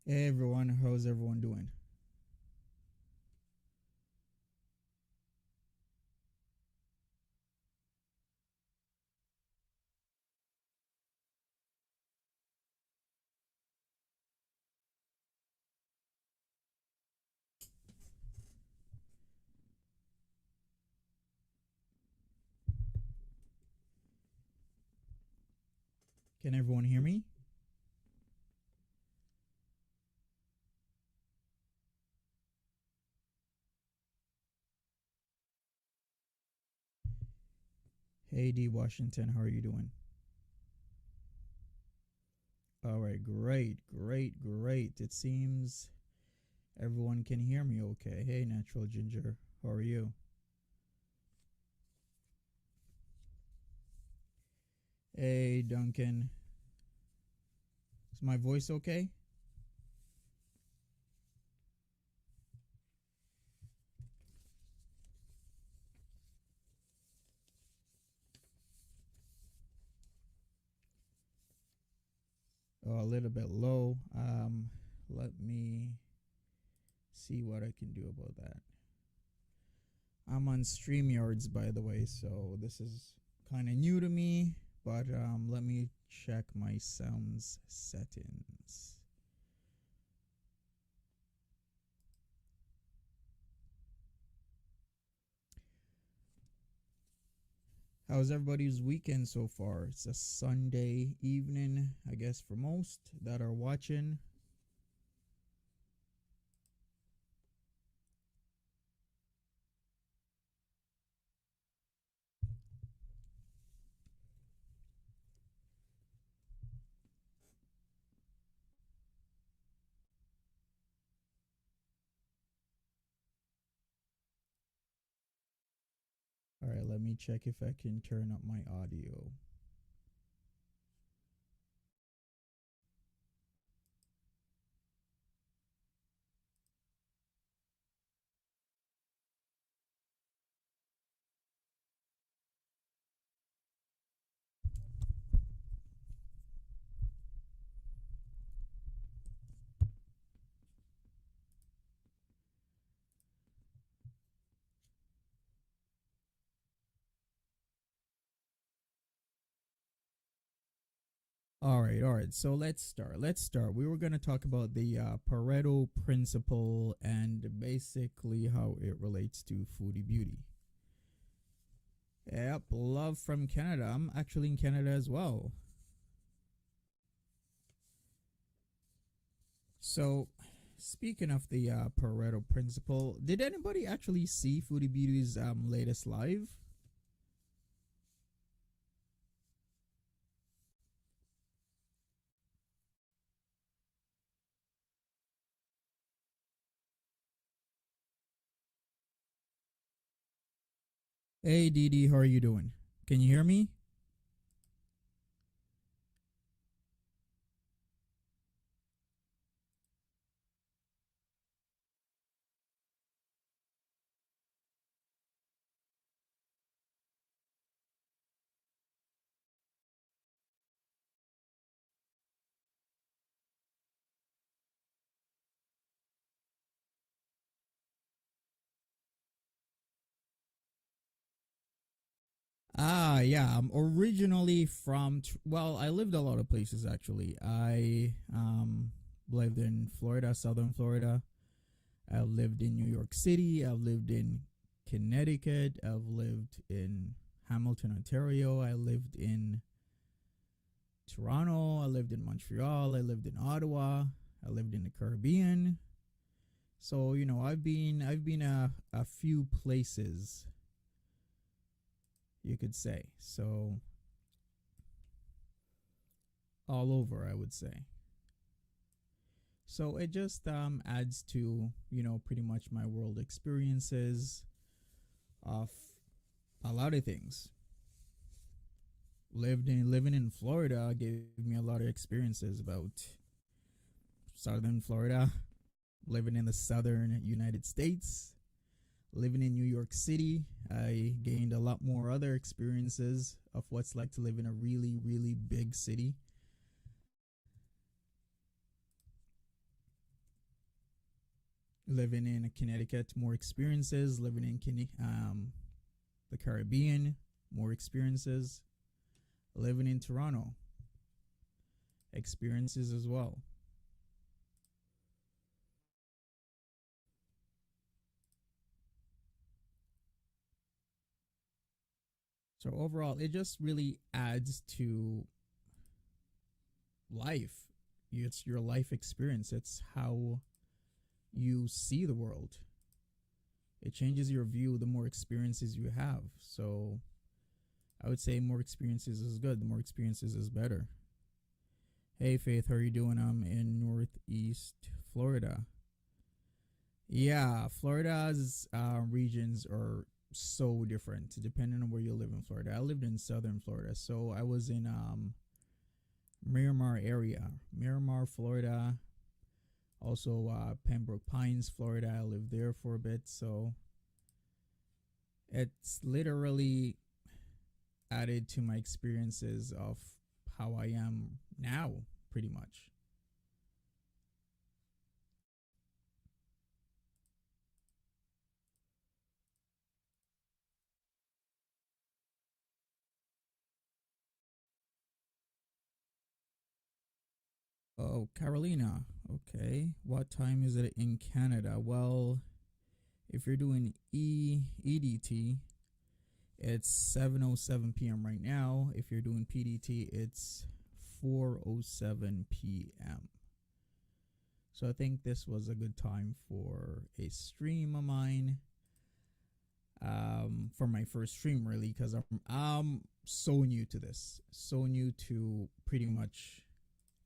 Hey everyone, how's everyone doing? Can everyone hear me? Hey D Washington, how are you doing? All right, great. It seems everyone can hear me okay. Hey Natural Ginger, how are you? Hey Duncan, is my voice okay? Oh, a little bit low. Let me see what I can do about that. I'm on StreamYards, by the way, so this is kind of new to me, but let me check my sounds settings. How's everybody's weekend so far? It's a Sunday evening, I guess, for most that are watching. All right, let me check if I can turn up my audio. All right. So let's start. We were going to talk about the Pareto principle and basically how it relates to foodie beauty. Yep, love from Canada. I'm actually in Canada as well. So, speaking of the Pareto principle, did anybody actually see Foodie Beauty's latest live? Hey, Dee, how are you doing? Can you hear me? Yeah. I'm originally from. Well, I lived a lot of places actually. I lived in Florida, Southern Florida. I've lived in New York City. I've lived in Connecticut. I've lived in Hamilton, Ontario. I lived in Toronto. I lived in Montreal. I lived in Ottawa. I lived in the Caribbean. So I've been a few places, you could say. So all over, I would say. So it just adds to pretty much my world experiences of a lot of things. Living in Florida gave me a lot of experiences about southern Florida, living in the southern United States, living in New York City. I gained a lot more other experiences of what's like to live in a really big city. Living in Connecticut, more experiences. Living in the Caribbean, more experiences. Living in Toronto, experiences as well. So overall, it just really adds to life. It's your life experience. It's how you see the world. It changes your view the more experiences you have. So I would say more experiences is good. The more experiences is better. Hey Faith, how are you doing? I'm in Northeast Florida. Yeah, Florida's regions are so different depending on where you live in Florida. I lived in southern Florida, so I was in Miramar area, Miramar, Florida. Also, Pembroke Pines, Florida. I lived there for a bit, so it's literally added to my experiences of how I am now, pretty much. Oh, Carolina. Okay. What time is it in Canada? Well, if you're doing EDT, it's 7:07 p.m. right now. If you're doing PDT, it's 4:07 p.m. So I think this was a good time for a stream of mine. For my first stream, really, because I'm so new to this, so new to pretty much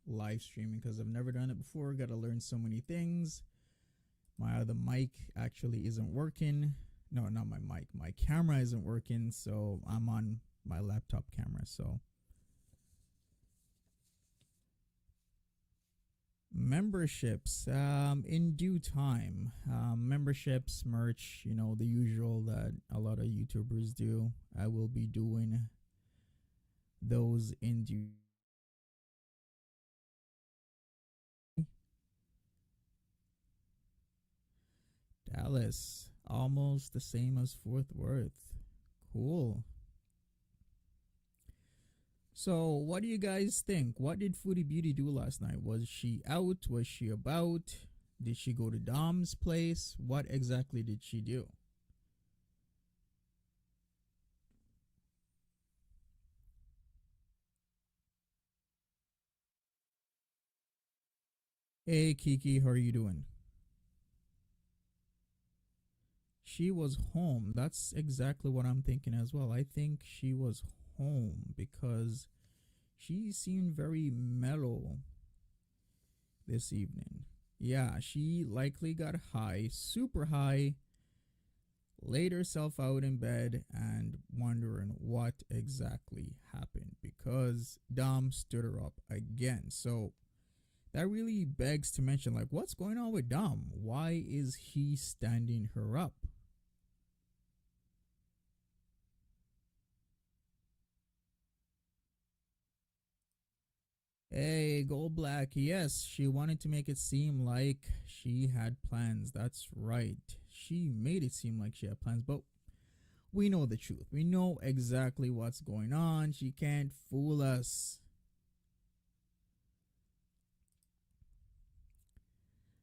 live streaming because I've never done it before. Got to learn so many things. My other mic actually isn't working. No, not my mic. My camera isn't working, so I'm on my laptop camera. So memberships, in due time. Memberships, merch, the usual that a lot of YouTubers do. I will be doing those in due. Dallas, almost the same as Fort Worth. Cool. So, what do you guys think? What did Foodie Beauty do last night? Was she out? Was she about? Did she go to Dom's place? What exactly did she do? Hey Kiki, how are you doing? She was home. That's exactly what I'm thinking as well. I think she was home because she seemed very mellow this evening. Yeah, she likely got high, super high, laid herself out in bed and wondering what exactly happened because Dom stood her up again. So that really begs to mention, like, what's going on with Dom? Why is he standing her up? Hey, Gold Black. Yes, she wanted to make it seem like she had plans. That's right. She made it seem like she had plans, but we know the truth. We know exactly what's going on. She can't fool us.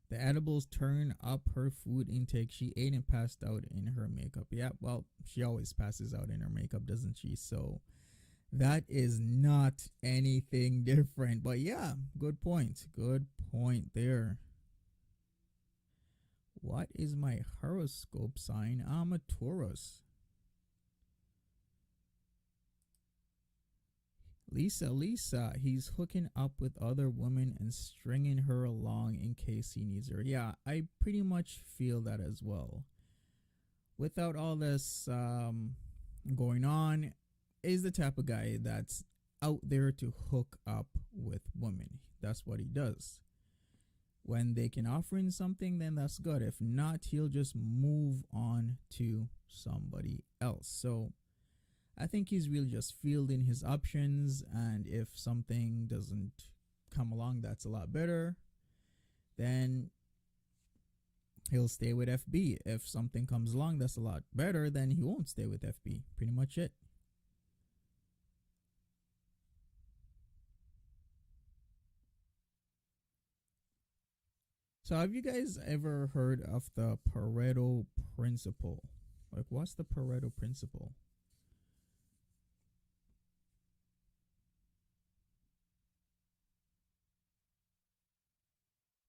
The edibles turn up her food intake. She ate and passed out in her makeup. Yeah, well, she always passes out in her makeup, doesn't she? So that is not anything different. But yeah, good point. Good point there. What is my horoscope sign? I'm a Taurus. Lisa, he's hooking up with other women and stringing her along in case he needs her. Yeah, I pretty much feel that as well. Without all this going on, is the type of guy that's out there to hook up with women. That's what he does. When they can offer him something, then that's good. If not, he'll just move on to somebody else. So I think he's really just fielding his options, and if something doesn't come along that's a lot better, then He'll stay with FB. If something comes along that's a lot better, then he won't stay with FB. Pretty much it. So, have you guys ever heard of the Pareto principle? Like, what's the Pareto principle?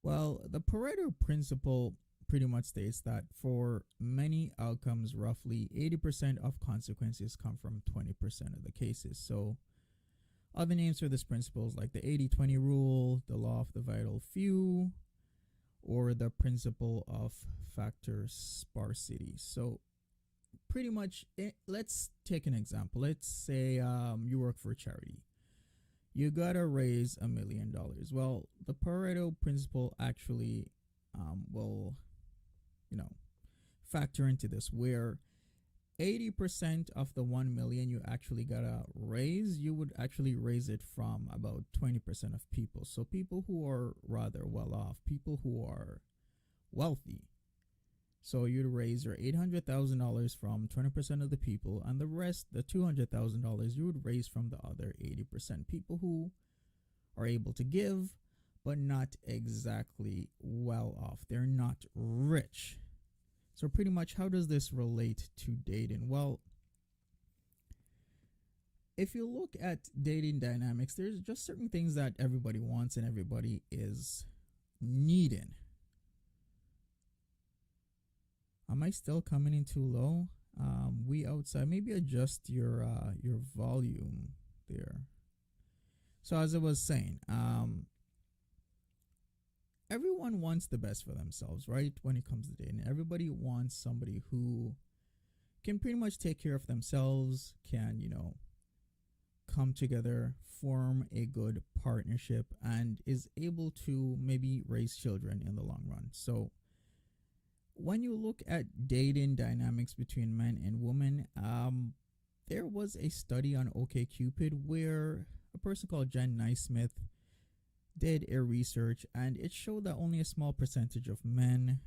Well, the Pareto principle pretty much states that for many outcomes, roughly 80% of consequences come from 20% of the cases. So, other names for this principle is like the 80-20 rule, the law of the vital few, or the principle of factor sparsity. So, pretty much, let's take an example. Let's say you work for a charity. You gotta raise $1 million. Well, the Pareto principle actually will, you know, factor into this, where 80% of the 1 million you actually gotta raise, you would actually raise it from about 20% of people. So people who are rather well off, people who are wealthy. So you'd raise your $800,000 from 20% of the people, and the rest, the $200,000, you would raise from the other 80%. People who are able to give, but not exactly well off. They're not rich. So pretty much, how does this relate to dating? Well, if you look at dating dynamics, there's just certain things that everybody wants and everybody is needing. Am I still coming in too low? We outside. Maybe adjust your volume there. So as I was saying, everyone wants the best for themselves, right? When it comes to dating, everybody wants somebody who can pretty much take care of themselves, can, come together, form a good partnership, and is able to maybe raise children in the long run. So when you look at dating dynamics between men and women, there was a study on OkCupid where a person called Jen Naismith did a research, and it showed that only a small percentage of men,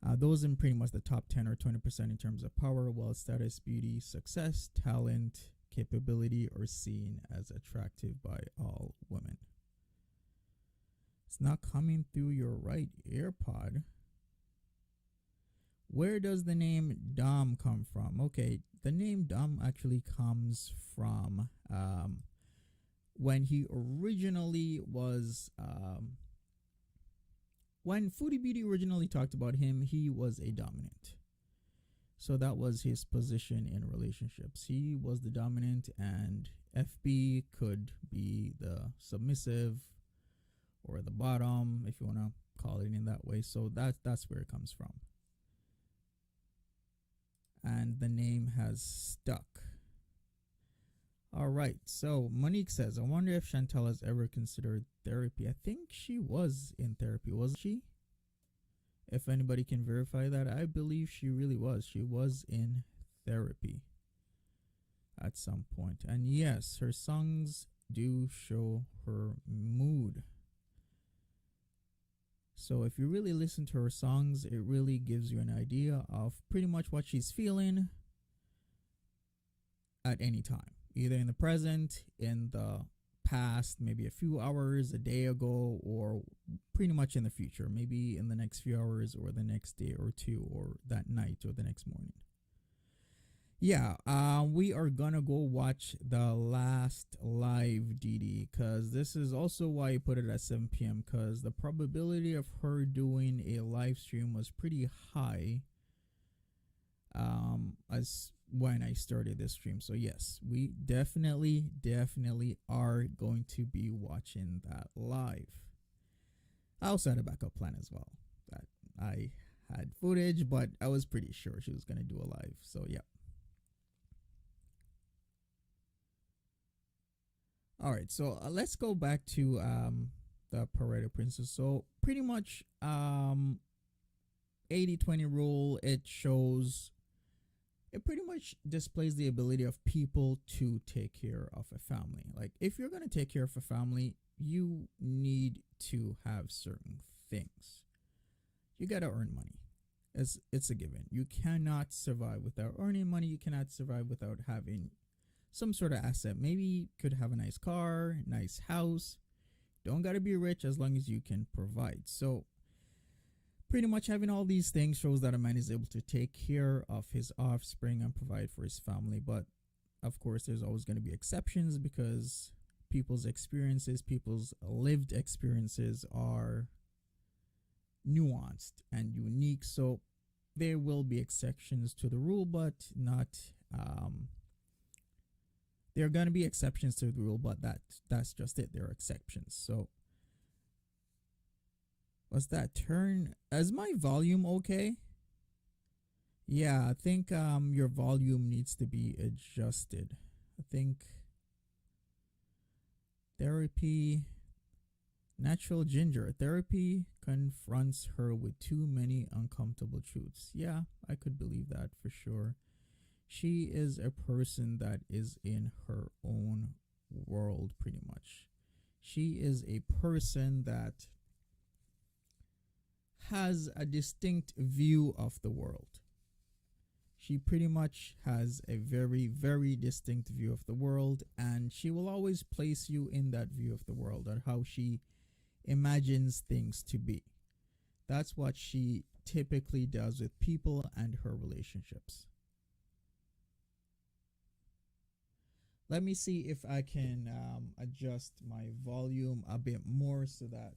those in pretty much the top 10 or 20% in terms of power, wealth, status, beauty, success, talent, capability, are seen as attractive by all women. It's not coming through your right earpod. Where does the name Dom come from? Okay, the name Dom actually comes from when he originally was, when Foodie Beauty originally talked about him, he was a dominant. So that was his position in relationships. He was the dominant, and FB could be the submissive or the bottom, if you want to call it in that way. So that's where it comes from. And the name has stuck. All right. So Monique says, I wonder if Chantel has ever considered therapy. I think she was in therapy, wasn't she? If anybody can verify that, I believe she really was. She was in therapy at some point. And yes, her songs do show her mood. So if you really listen to her songs, it really gives you an idea of pretty much what she's feeling at any time, either in the present, in the past, maybe a few hours, a day ago, or pretty much in the future, maybe in the next few hours or the next day or two or that night or the next morning. Yeah, we are gonna go watch the last live DD, because this is also why I put it at 7 p.m. because the probability of her doing a live stream was pretty high as when I started this stream. So yes, we definitely are going to be watching that live. I also had a backup plan as well, that I had footage, but I was pretty sure she was gonna do a live. So yeah. All right, so let's go back to the Pareto principle. So pretty much 80-20 rule, it pretty much displays the ability of people to take care of a family. Like, if you're going to take care of a family, you need to have certain things. You gotta earn money. It's a given. You cannot survive without earning money. You cannot survive without having some sort of asset. Maybe you could have a nice car, nice house. Don't gotta be rich as long as you can provide. So pretty much having all these things shows that a man is able to take care of his offspring and provide for his family. But of course, there's always going to be exceptions because people's experiences, people's lived experiences are nuanced and unique. So there will be exceptions to the rule, but not. There are going to be exceptions to the rule, but that's just it. There are exceptions. So what's that? Turn. Is my volume okay? Yeah, I think your volume needs to be adjusted. I think therapy. Natural ginger. Therapy confronts her with too many uncomfortable truths. Yeah, I could believe that for sure. She is a person that is in her own world, pretty much. She is a person that has a distinct view of the world. She pretty much has a very, very distinct view of the world, and she will always place you in that view of the world and how she imagines things to be. That's what she typically does with people and her relationships. Let me see if I can adjust my volume a bit more so that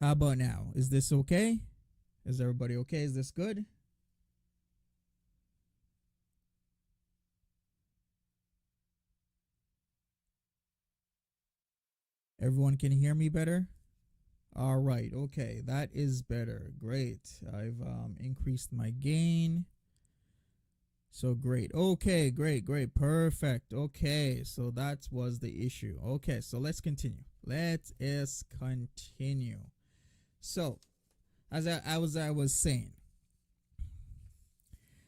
how about now? Is this okay? Is everybody okay? Is this good? Everyone can hear me better? All right. Okay. That is better. Great. I've increased my gain. So great. Okay. Great. Great. Perfect. Okay. So that was the issue. Okay. So let's continue. Let us continue. So, as I was saying,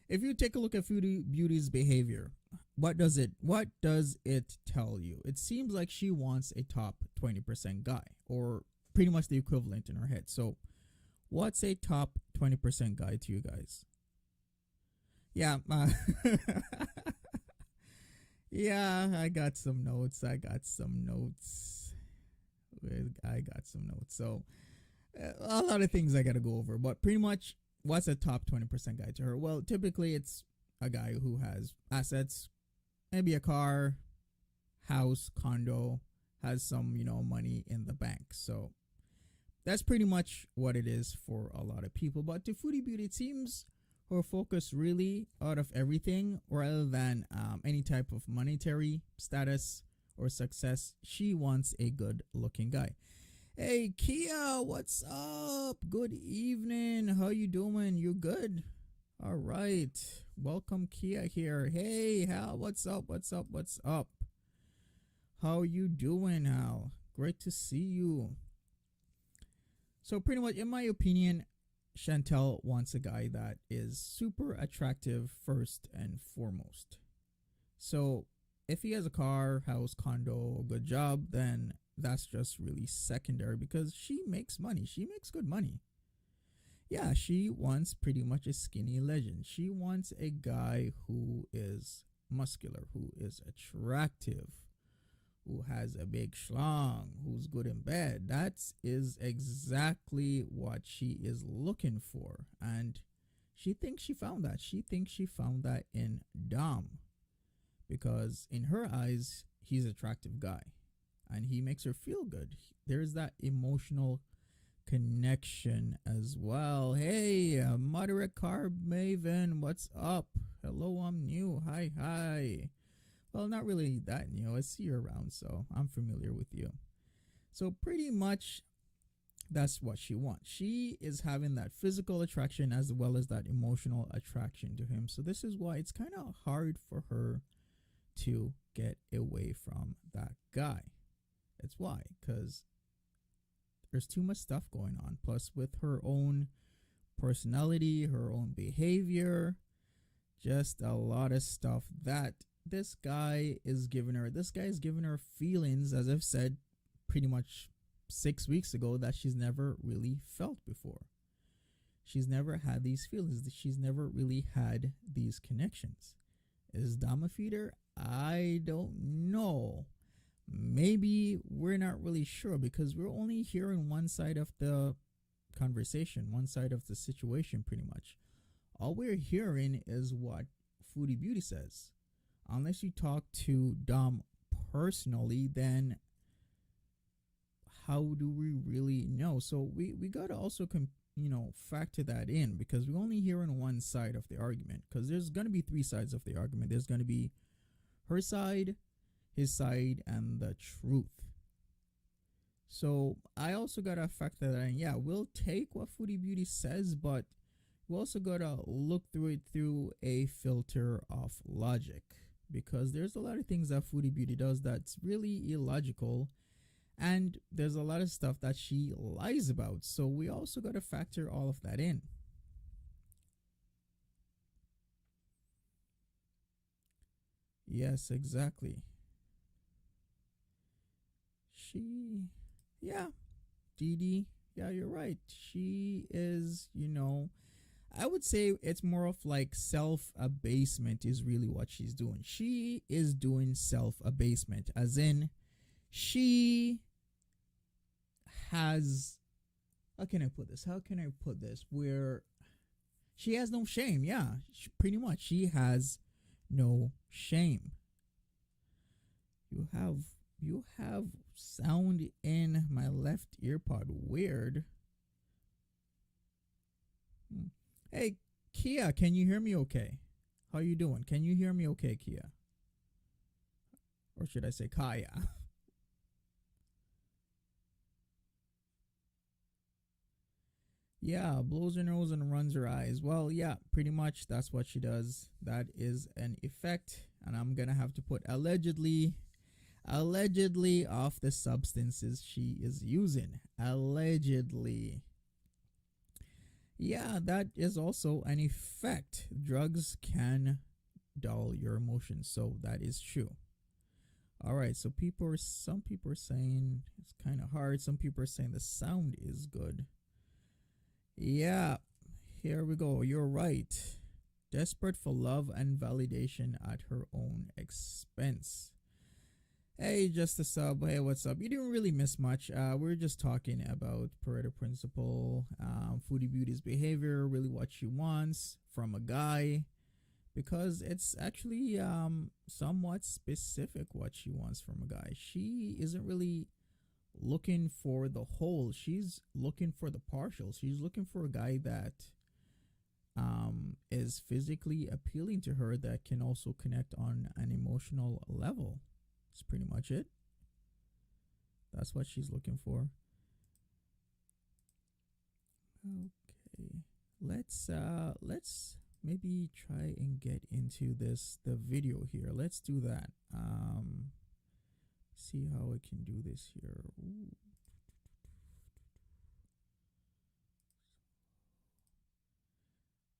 if you take a look at Foodie Beauty's behavior, what does it tell you? It seems like she wants a top 20% guy, or pretty much the equivalent in her head. So, what's a top 20% guy to you guys? Yeah, yeah, I got some notes. So, a lot of things I got to go over, but pretty much what's a top 20% guy to her? Well, typically it's a guy who has assets, maybe a car, house, condo, has some, money in the bank. So that's pretty much what it is for a lot of people. But to Foodie Beauty, it seems her focus really out of everything rather than any type of monetary status or success. She wants a good looking guy. Hey Kia, what's up? Good evening. How you doing? You good? All right. Welcome Kia here. Hey Hal, what's up? How you doing, Hal? Great to see you. So pretty much in my opinion, Chantel wants a guy that is super attractive first and foremost. So if he has a car, house, condo, a good job, then that's just really secondary because she makes money. She makes good money. Yeah, she wants pretty much a skinny legend. She wants a guy who is muscular, who is attractive, who has a big schlong, who's good in bed. That is exactly what she is looking for. And she thinks she found that. She thinks she found that in Dom. Because in her eyes, he's an attractive guy. And he makes her feel good. There's that emotional connection as well. Hey, moderate carb maven, what's up? Hello, I'm new. Hi. Well, not really that new. I see you around, so I'm familiar with you. So pretty much that's what she wants. She is having that physical attraction as well as that emotional attraction to him. So this is why it's kind of hard for her to get away from that guy. That's why, because there's too much stuff going on. Plus, with her own personality, her own behavior, just a lot of stuff that this guy is giving her feelings, as I've said pretty much 6 weeks ago, that she's never really felt before. She's never had these feelings. She's never really had these connections. Is Dom a feeder? I don't know. Maybe we're not really sure because we're only hearing one side of the conversation, one side of the situation, pretty much. All we're hearing is what Foodie Beauty says. Unless you talk to Dom personally, then how do we really know? So we gotta also factor that in because we're only hearing one side of the argument because there's gonna be three sides of the argument. There's gonna be her side, his side, and the truth. So I also gotta factor that in. Yeah, we'll take what Foodie Beauty says, but we also gotta look through it through a filter of logic because there's a lot of things that Foodie Beauty does that's really illogical, and there's a lot of stuff that she lies about. So we also gotta factor all of that in. Yes, exactly. She, yeah, Dee Dee, yeah, you're right. She is, I would say it's more of like self abasement, is really what she's doing. She is doing self abasement, as in, she has. How can I put this? How can I put this? Where she has no shame. Yeah, pretty much. She has no shame. You have sound in my left ear pod. Weird. Hmm. Hey, Kia, can you hear me okay? How you doing? Can you hear me okay, Kia? Or should I say Kaya? Yeah, blows her nose and runs her eyes. Well, yeah, pretty much that's what she does. That is an effect, and I'm gonna have to put allegedly off the substances she is using. Allegedly. Yeah, that is also an effect. Drugs can dull your emotions, so that is true. All right, so some people are saying it's kind of hard. Some people are saying the sound is good. Yeah, here we go. You're right. Desperate for love and validation at her own expense. Hey, just a sub. Hey, what's up? You didn't really miss much. We're just talking about Pareto principle, Foodie Beauty's behavior, really what she wants from a guy, because it's actually somewhat specific what she wants from a guy. She isn't really looking for the whole. She's looking for the partial. She's looking for a guy that is physically appealing to her that can also connect on an emotional level. That's pretty much it. That's what she's looking for. Okay. Let's maybe try and get into the video here. Let's do that. See how I can do this here. Ooh.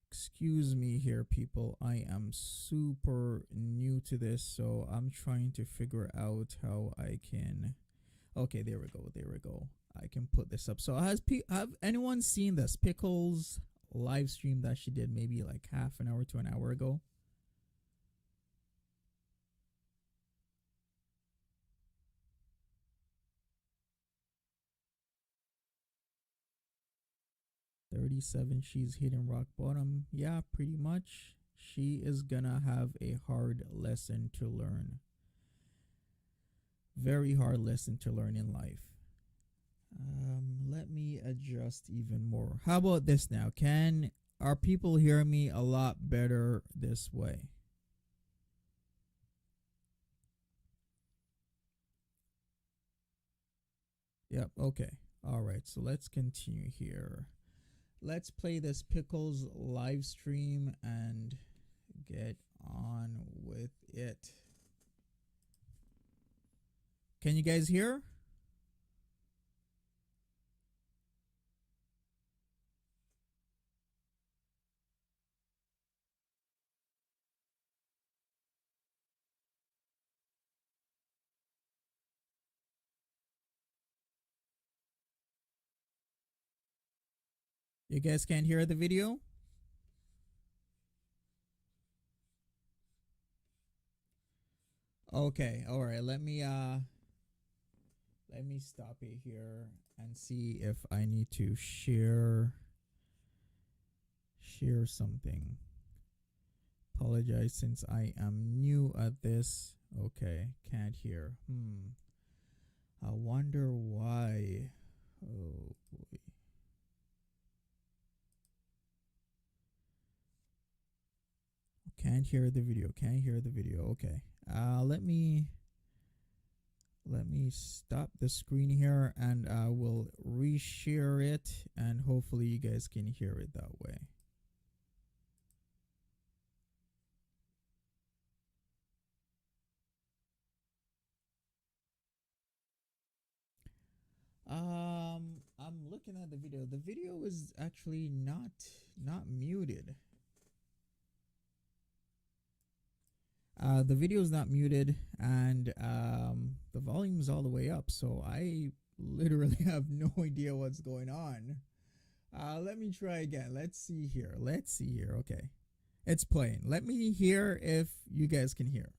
Excuse me here, people. I am super new to this, so I'm trying to figure out how I can. Okay, there we go. There we go. I can put this up. So have anyone seen this Pickles live stream that she did maybe like half an hour to an hour ago? 37, she's hitting rock bottom. Yeah, pretty much. She is gonna have a hard lesson to learn. Very hard lesson to learn in life. Let me adjust even more. How about this now? Are people hearing me a lot better this way? Yep, okay. All right, so let's continue here. Let's play this Pickles live stream and get on with it. Can you guys hear? You guys can't hear the video? Okay, all right. Let me stop it here and see if I need to share something. Apologize since I am new at this. Okay, can't hear. I wonder why. Oh boy. Can't hear the video. Can't hear the video. Okay. Let me stop the screen here and I will reshare it and hopefully you guys can hear it that way. I'm looking at the video. The video is actually not muted. The video is not muted and the volume is all the way up, so I literally have no idea what's going on. Let me try again. Let's see here. Okay. It's playing. Let me hear if you guys can hear.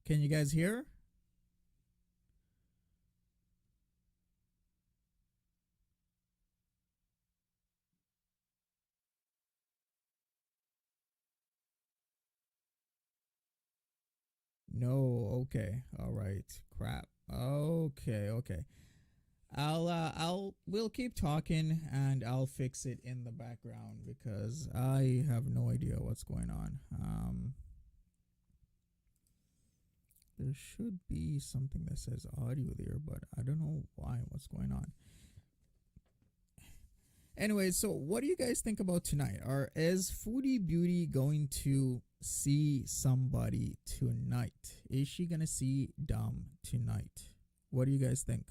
Can you guys hear? No. Okay. All right. Crap. Okay. We'll keep talking and I'll fix it in the background because I have no idea what's going on. There should be something that says audio there, but I don't know what's going on. Anyway, so what do you guys think about tonight? Is Foodie Beauty going to see somebody tonight? Is she gonna see Dom tonight? What do you guys think?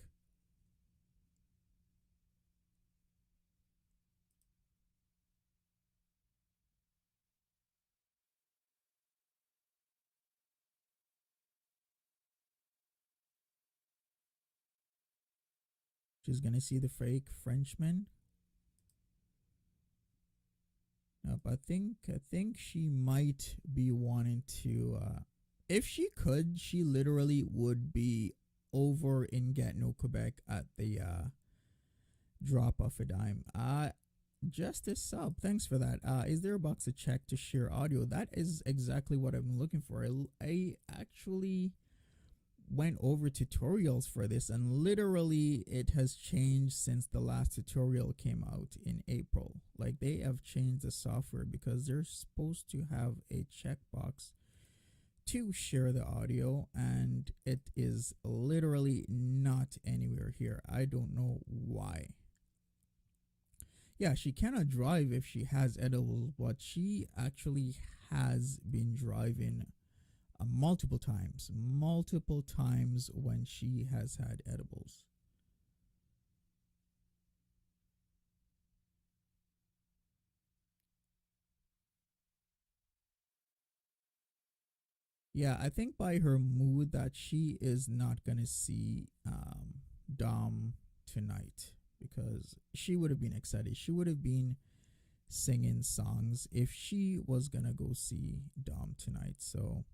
She's gonna see the fake Frenchman. Nope, I think she might be wanting to. If she could, she literally would be over in Gatineau, Quebec, at the drop of a dime. Justice Sub, thanks for that. Is there a box to check to share audio? That is exactly what I've been looking for. I actually went over tutorials for this and literally it has changed since the last tutorial came out in April. Like they have changed the software because they're supposed to have a checkbox to share the audio and it is literally not anywhere here. I don't know why. Yeah, she cannot drive if she has edibles, but she actually has been driving multiple times when she has had edibles. Yeah, I think by her mood that she is not gonna see Dom tonight because she would have been excited. She would have been singing songs if she was gonna go see Dom tonight. So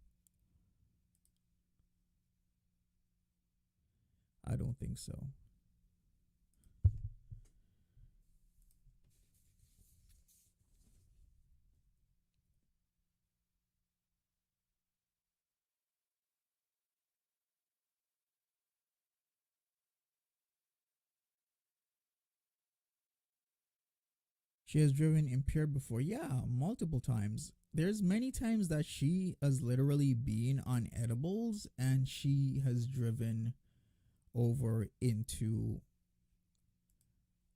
I don't think so. She has driven impaired before. Yeah, multiple times. There's many times that she has literally been on edibles and she has driven over into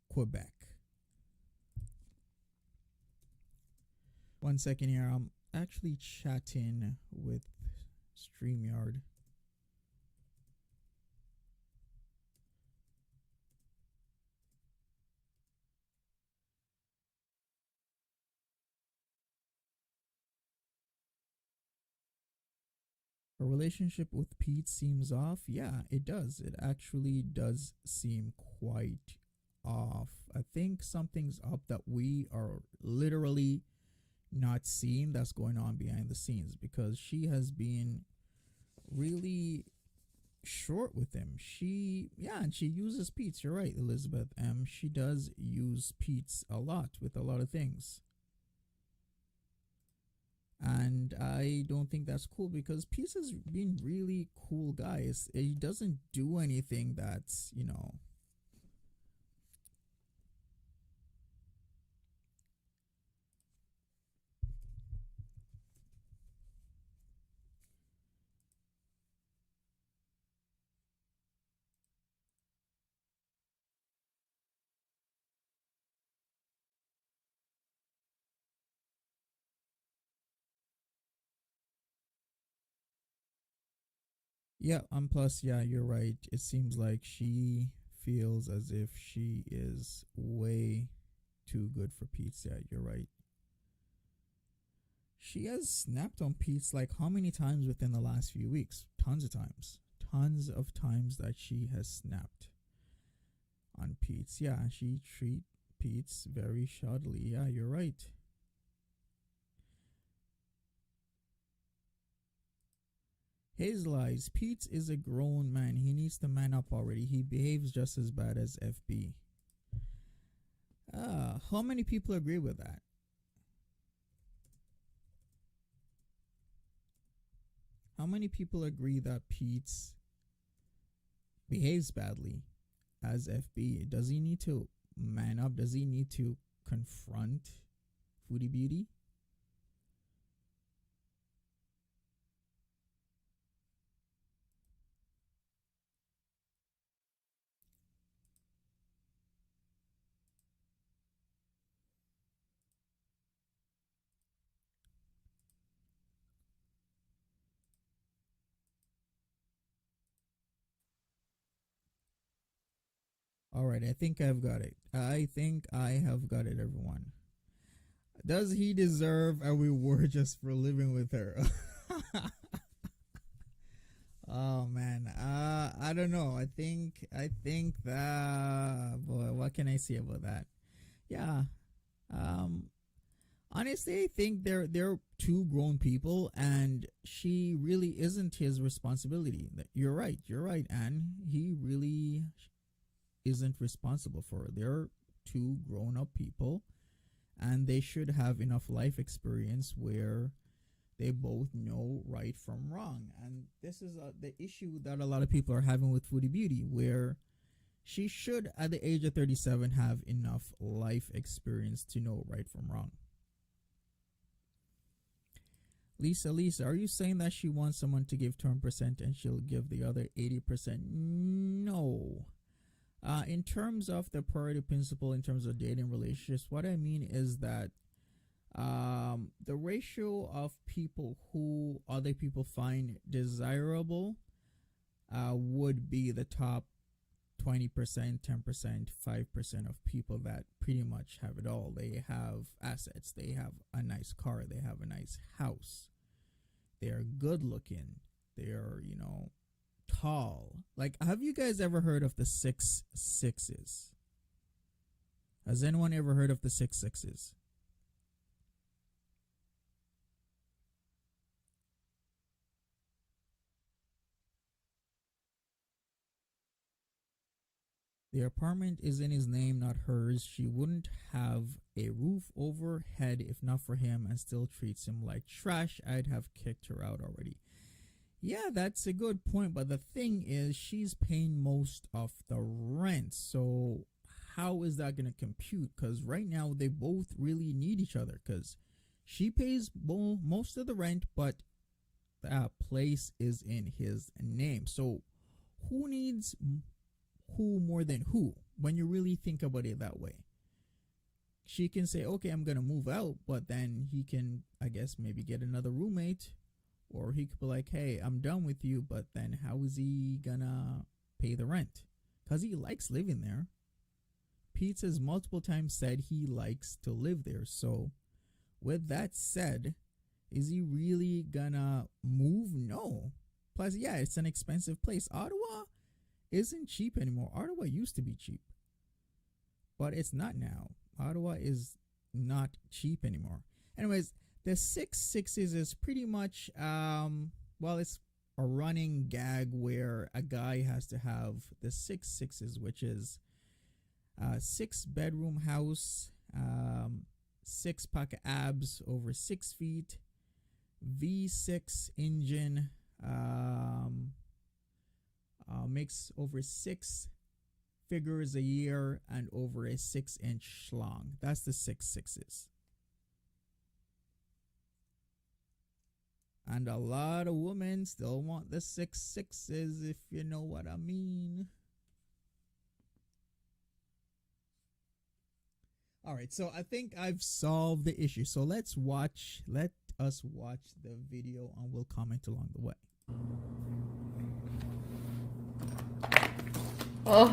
Quebec. 1 second here. I'm actually chatting with StreamYard. Her relationship with Pete seems off. Yeah, it does. It actually does seem quite off. I think something's up that we are literally not seeing that's going on behind the scenes, because she has been really short with him. And she uses Pete's. You're right, Elizabeth. She does use Pete's a lot with a lot of things. And I don't think that's cool, because Pete's has been really cool guys. He doesn't do anything that's. Yeah, plus, yeah, you're right. It seems like she feels as if she is way too good for Pete's. Yeah, you're right. She has snapped on Pete's like how many times within the last few weeks? Tons of times. Tons of times that she has snapped on Pete's. Yeah, she treat Pete's very shoddily. Yeah, you're right. Hazel Eyes, Pete is a grown man. He needs to man up already. He behaves just as bad as FB. How many people agree with that? How many people agree that Pete behaves badly as FB? Does he need to man up? Does he need to confront Foodie Beauty? All right, I think I've got it. I think I have got it, everyone. Does he deserve a reward just for living with her? Oh man, I don't know. I think that, boy, what can I say about that? Yeah, um, honestly, I think they're two grown people, and she really isn't his responsibility. You're right, Anne. He really isn't responsible for her. They're two grown up people, and they should have enough life experience where they both know right from wrong. And this is the issue that a lot of people are having with Foodie Beauty, where she should, at the age of 37, have enough life experience to know right from wrong. Lisa, are you saying that she wants someone to give 10% and she'll give the other 80%? No. In terms of the Pareto principle, in terms of dating relationships, what I mean is that the ratio of people who other people find desirable would be the top 20%, 10%, 5% of people that pretty much have it all. They have assets, they have a nice car, they have a nice house, they are good looking, they are, tall. Like, have you guys ever heard of the 6 6s? Has anyone ever heard of the 6 6s? The apartment is in his name, not hers. She wouldn't have a roof over her head if not for him, and still treats him like trash. I'd have kicked her out already. Yeah, that's a good point, but the thing is, she's paying most of the rent. So, how is that going to compute? Because right now, they both really need each other, because she pays most of the rent, but that place is in his name. So, who needs who more than who when you really think about it that way? She can say, okay, I'm gonna move out, but then he can, I guess, maybe get another roommate, or he could be like, hey, I'm done with you, but then how is he gonna pay the rent? Because he likes living there. Pete has multiple times said he likes to live there. So with that said, is he really gonna move? No. Plus, yeah, it's an expensive place. Ottawa isn't cheap anymore. Ottawa used to be cheap, but it's not now. Ottawa is not cheap anymore. Anyways, the 6 6s is pretty much well, it's a running gag where a guy has to have the 6 6s, which is a 6 bedroom house, 6 pack of abs over 6 feet, V6 engine, makes over 6 figures a year and over a 6-inch schlong. That's the 6 6s. And a lot of women still want the 6 6s, if you know what I mean. All right, so I think I've solved the issue. So let us watch the video and we'll comment along the way. Oh.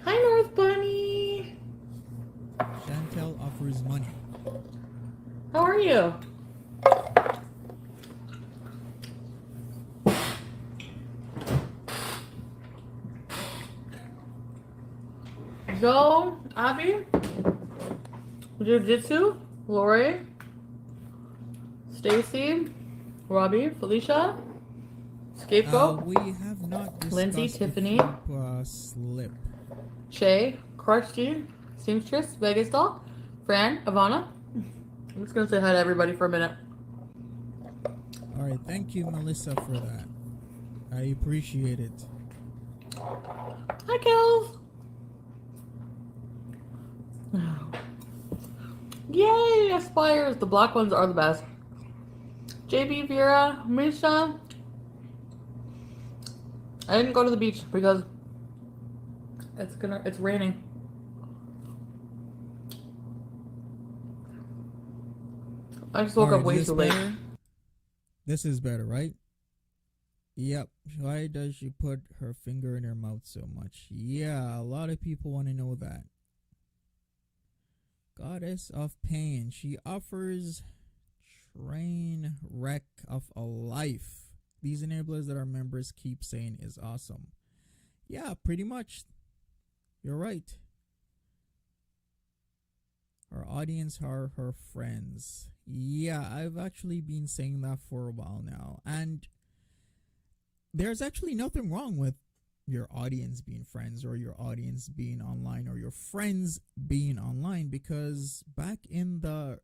Hi, North Bunny. Chantel offers money. How are you? Joe, Abby, Jiu-Jitsu, Lore, Stacy, Robbie, Felicia, Scapegoat, We have not discussed Lindsay, the Tiffany, Fupa slip. Shay, Crusty, Seamstress, Vegas Doll, Fran, Ivana. I'm just gonna say hi to everybody for a minute. All right, thank you, Melissa, for that. I appreciate it. Hi, Kels. Yay, Aspires. The black ones are the best. JB, Vera, Misha. I didn't go to the beach because it's raining. I just woke up way too late. This is better, right? Yep. Why does she put her finger in her mouth so much? Yeah, a lot of people want to know that. Goddess of Pain. She offers train wreck of a life. These enablers that our members keep saying is awesome. Yeah, pretty much. You're right. Our audience are her friends. Yeah, I've actually been saying that for a while now. And there's actually nothing wrong with your audience being friends or your audience being online or your friends being online, because back in the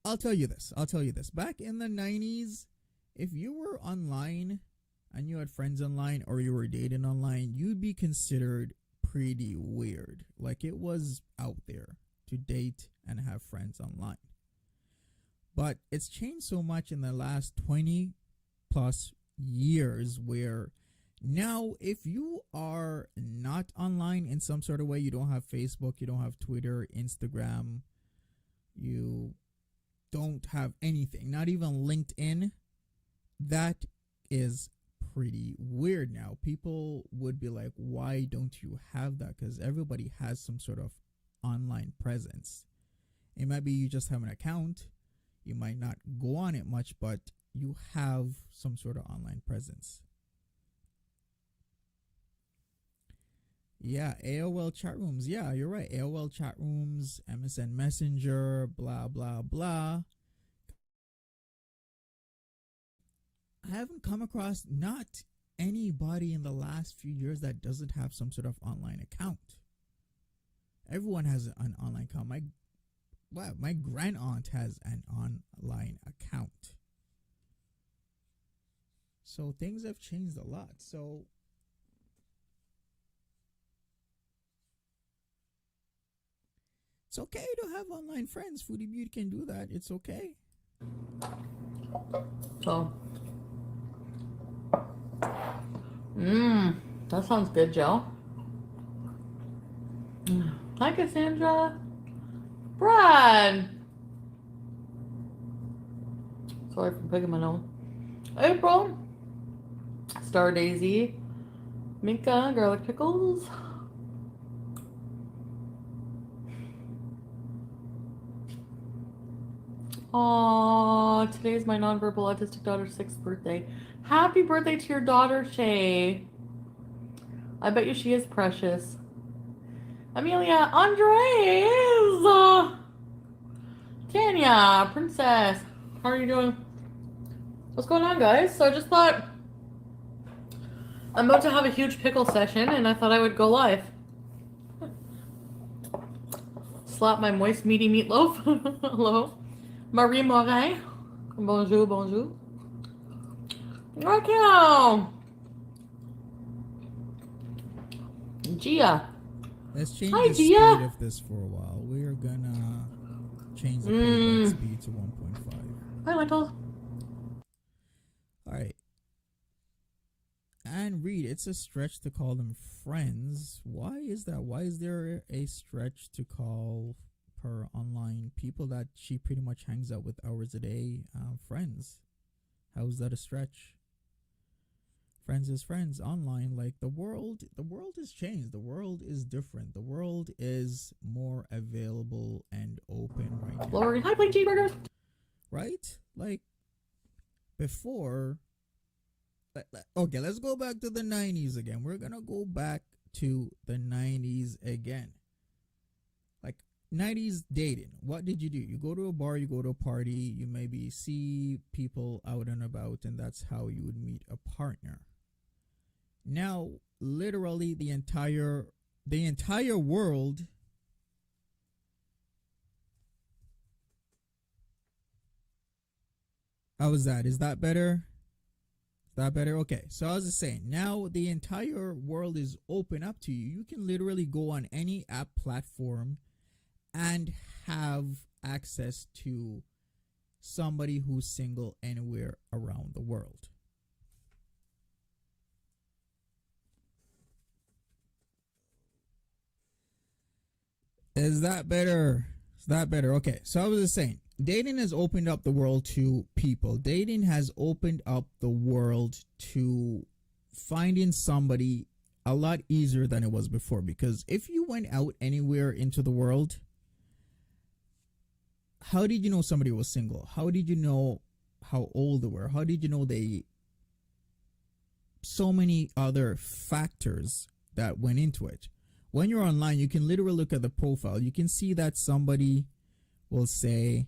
I'll tell you this back in the 90s, if you were online and you had friends online or you were dating online, you'd be considered pretty weird. Like, it was out there to date and have friends online. But it's changed so much in the last 20 plus years where now, if you are not online in some sort of way, you don't have Facebook, you don't have Twitter, Instagram, you don't have anything, not even LinkedIn, that is pretty weird now. People would be like, why don't you have that? Because everybody has some sort of online presence. It might be you just have an account, you might not go on it much, but you have some sort of online presence. Yeah, AOL chat rooms. Yeah, you're right. AOL chat rooms, MSN Messenger, blah, blah, blah. I haven't come across not anybody in the last few years that doesn't have some sort of online account. Everyone has an online account. My grand aunt has an online account. So things have changed a lot. So it's okay to have online friends. Foodie Beauty can do that. It's okay. So, that sounds good, Joe. Hi, Cassandra. Brad. Sorry for picking my nose. April. Star Daisy. Minka. Garlic Pickles. Aw, today is my nonverbal autistic daughter's 6th birthday. Happy birthday to your daughter, Shay. I bet you she is precious. Amelia, Andres, Tanya, Princess. How are you doing? What's going on, guys? So I just thought I'm about to have a huge pickle session, and I thought I would go live. Slap my moist, meaty meatloaf. Hello. Marie Morin. Bonjour, bonjour. Raquel. Gia. Let's change Hi, the Gia. speed of this for a while. We are gonna change the playback speed to 1.5. Hi, Lentils. Alright. And Reed, it's a stretch to call them friends. Why is that? Why is there a stretch to call her online people that she pretty much hangs out with hours a day friends? How is that a stretch? Friends is friends online. Like the world has changed. The world is different. The world is more available and open right now. Lori, hi, Blake Cheeseburgers. Right? Like before. Okay, let's go back to the 90s again. We're gonna go back to the 90s again. Like 90s dating. What did you do? You go to a bar, you go to a party, you maybe see people out and about, and that's how you would meet a partner. Now, literally the entire world How is that? Is that better? Is that better? Okay. So I was just saying, now the entire world is open up to you. You can literally go on any app platform and have access to somebody who's single anywhere around the world. Is that better? Is that better? Okay. So I was just saying, dating has opened up the world to people. Dating has opened up the world to finding somebody a lot easier than it was before. Because if you went out anywhere into the world, how did you know somebody was single? How did you know how old they were? How did you know so many other factors that went into it? When you're online, you can literally look at the profile. You can see that somebody will say,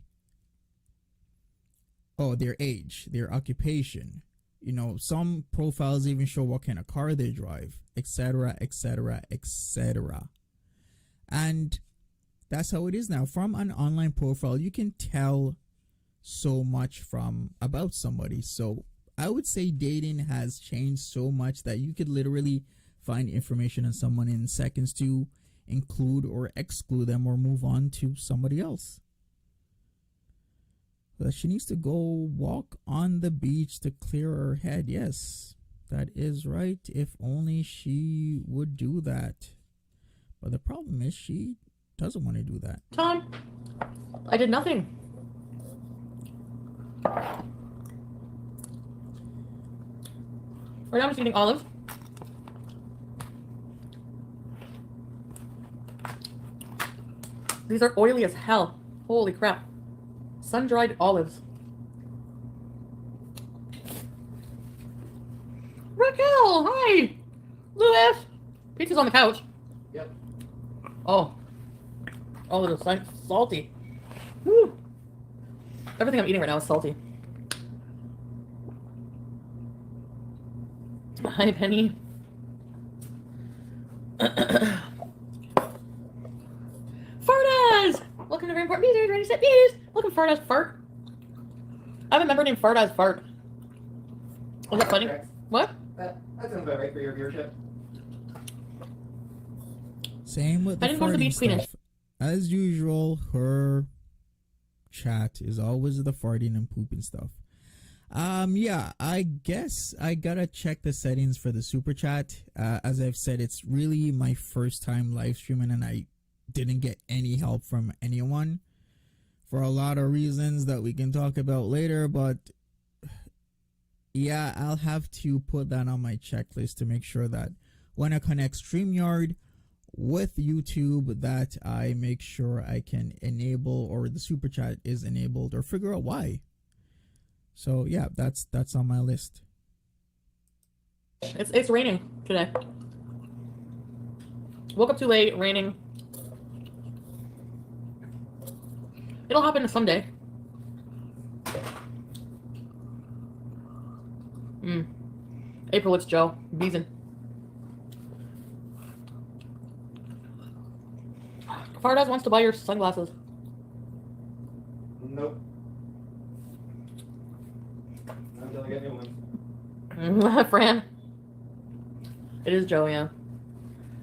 oh, their age, their occupation. You know, some profiles even show what kind of car they drive, etc., etc., etc. And that's how it is now. From an online profile, you can tell so much about somebody. So I would say dating has changed so much that you could literally find information on someone in seconds to include or exclude them or move on to somebody else. But she needs to go walk on the beach to clear her head. Yes, that is right. If only she would do that. But the problem is she doesn't want to do that. Time. I did nothing. Right now I'm just eating olives. These are oily as hell. Holy crap. Sun-dried olives. Raquel, hi. Louis. Pizza's on the couch. Yep. Oh, it is salty. Woo. Everything I'm eating right now is salty. Hi, Penny. Fartaz! Welcome to Rainport Music, ready, set, news. Welcome, Fartaz Fart. I have a member named Fartaz Fart. Was that funny? Okay. What? That sounds about right for your viewership. Same with the I didn't go to the farting beach cleaning. stuff. As usual, her chat is always the farting and pooping stuff. Yeah, I guess I gotta check the settings for the super chat. As I've said, it's really my first time live streaming and I didn't get any help from anyone for a lot of reasons that we can talk about later, but yeah, I'll have to put that on my checklist to make sure that when I connect StreamYard with YouTube that I make sure I can enable, or the super chat is enabled, or figure out why. So yeah, that's on my list. It's raining today. Woke up too late, raining. It'll happen someday. April, it's Joe. Beezin. Fardas wants to buy your sunglasses. Nope. Not until I get new ones. Fran. It is Joe, yeah.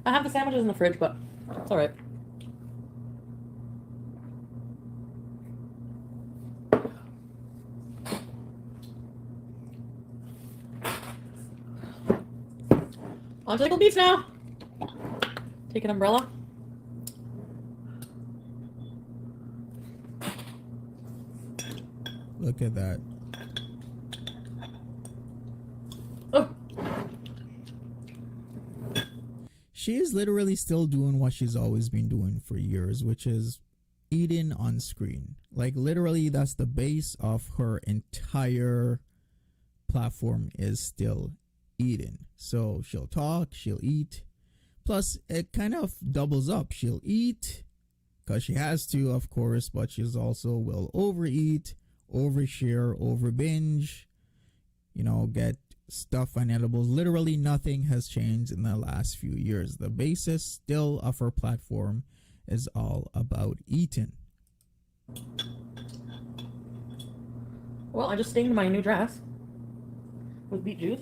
I have the sandwiches in the fridge, but it's alright. On to Tickle Beats now. Take an umbrella. Look at that. Oh. She is literally still doing what she's always been doing for years, which is eating on screen. Like literally that's the base of her entire platform, is still eating. So she'll talk, she'll eat. Plus it kind of doubles up. She'll eat because she has to, of course, but she's also will overeat, overshare, over binge, get stuff on edibles. Literally nothing has changed in the last few years. The basis still of her platform is all about eating. Well, I just stained my new dress with beet juice.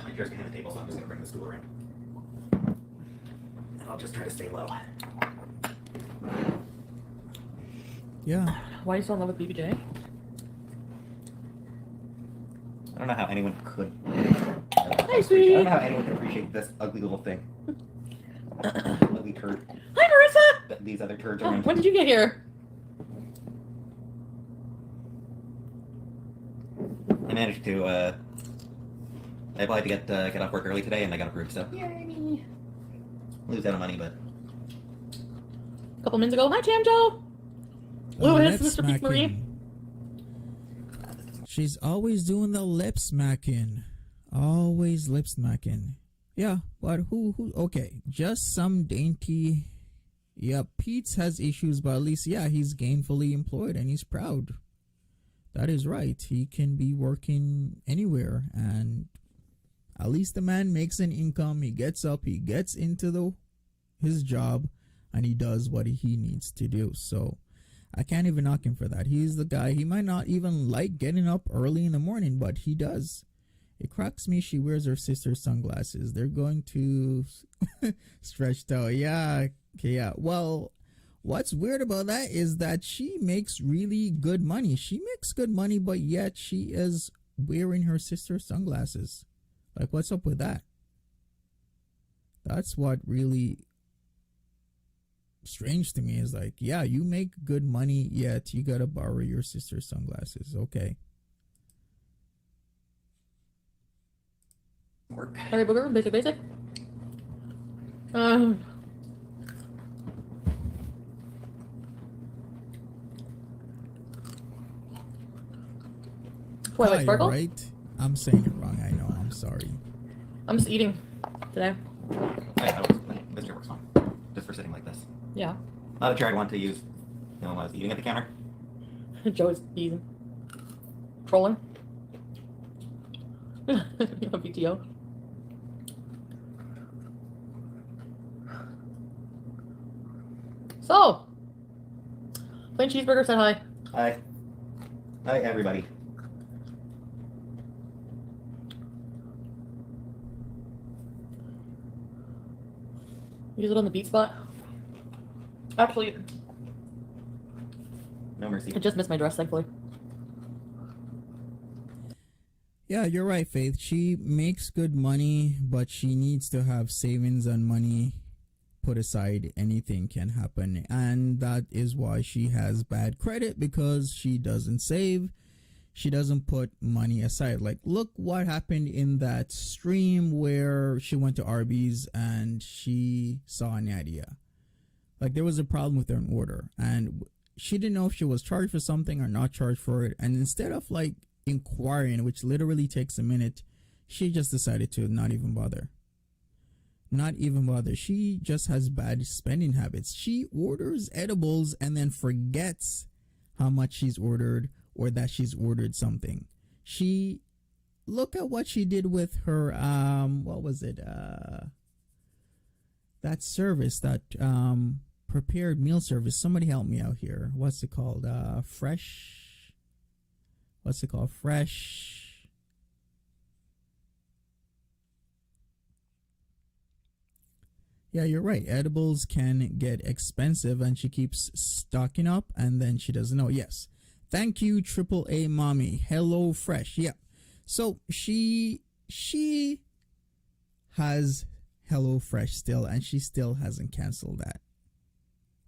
My chair's behind the table, so I'm just gonna bring the stool around. And I'll just try to stay low. Yeah. Why are you so in love with BBJ? I don't know how anyone could. Hey, sweetie. I don't know how anyone could appreciate this ugly little thing. Ugly turd. Hi, Marissa! That these other turds Oh, are in. when did you get here? I managed to, I applied to get off work early today, and I got approved, so. Yay, me. Lose out on money, but. A couple minutes ago. Hi, Chamjo! Lewis, Mr. Peach Marie. She's always doing the lip smacking. Always lip smacking. Yeah, but who, okay, just some dainty. Yeah, Pete's has issues, but at least, yeah, he's gainfully employed and he's proud. That is right. He can be working anywhere, and at least the man makes an income. He gets up, he gets into his job, and he does what he needs to do. So I can't even knock him for that. He's the guy. He might not even like getting up early in the morning, but he does. It cracks me she wears her sister's sunglasses. They're going to stretched out. Yeah. Okay, yeah. Well, what's weird about that is that she makes really good money. She makes good money, but yet she is wearing her sister's sunglasses. Like, what's up with that? That's what really strange to me is like, yeah, you make good money, yet you gotta borrow your sister's sunglasses. Okay. Work. Harry Booger, basic. Twilight Hi, Sparkle? right? I'm saying it wrong. I know. I'm sorry. I'm just eating today. This chair works fine. Just for sitting like this. Yeah. Not a chair I'd want to use, when I was eating at the counter. Joe is eating. Trolling. PTO. So, Plain Cheeseburger said hi. Hi. Hi, everybody. Use it on the beat spot. Actually, No mercy. I just missed my dress, thankfully. Yeah, you're right, Faith. She makes good money, but she needs to have savings and money put aside. Anything can happen, and that is why she has bad credit, because she doesn't save. she doesn't put money aside. Like, look what happened in that stream where she went to Arby's and she saw Nadia. Like, there was a problem with her order, and she didn't know if she was charged for something or not charged for it. And instead of like inquiring, which literally takes a minute, she just decided to not even bother. Not even bother. She just has bad spending habits. She orders edibles and then forgets how much she's ordered or that she's ordered something. She, look at what she did with her what was it, that service, that prepared meal service. Somebody help me out here. What's it called? Fresh, what's it called? Fresh, yeah, you're right, edibles can get expensive, and she keeps stocking up and then she doesn't know. Yes, thank you, Triple A Mommy. Hello Fresh. Yeah, so she has Hello Fresh still, and she still hasn't canceled that.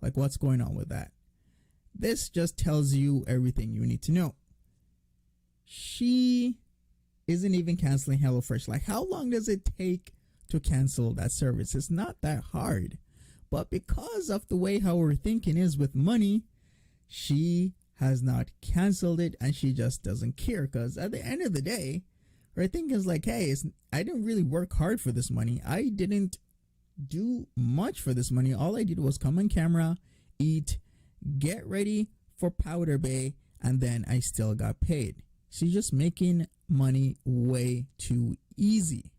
Like, what's going on with that? This just tells you everything you need to know. She isn't even canceling HelloFresh. Like, how long does it take to cancel that service? It's not that hard. But because of the way how her thinking is with money, she has not canceled it, and she just doesn't care. Because at the end of the day, her thinking is like, hey, I didn't really work hard for this money. I didn't do much for this money. All I did was come on camera, eat, get ready for Powder Bay, and then I still got paid. She's just making money way too easy.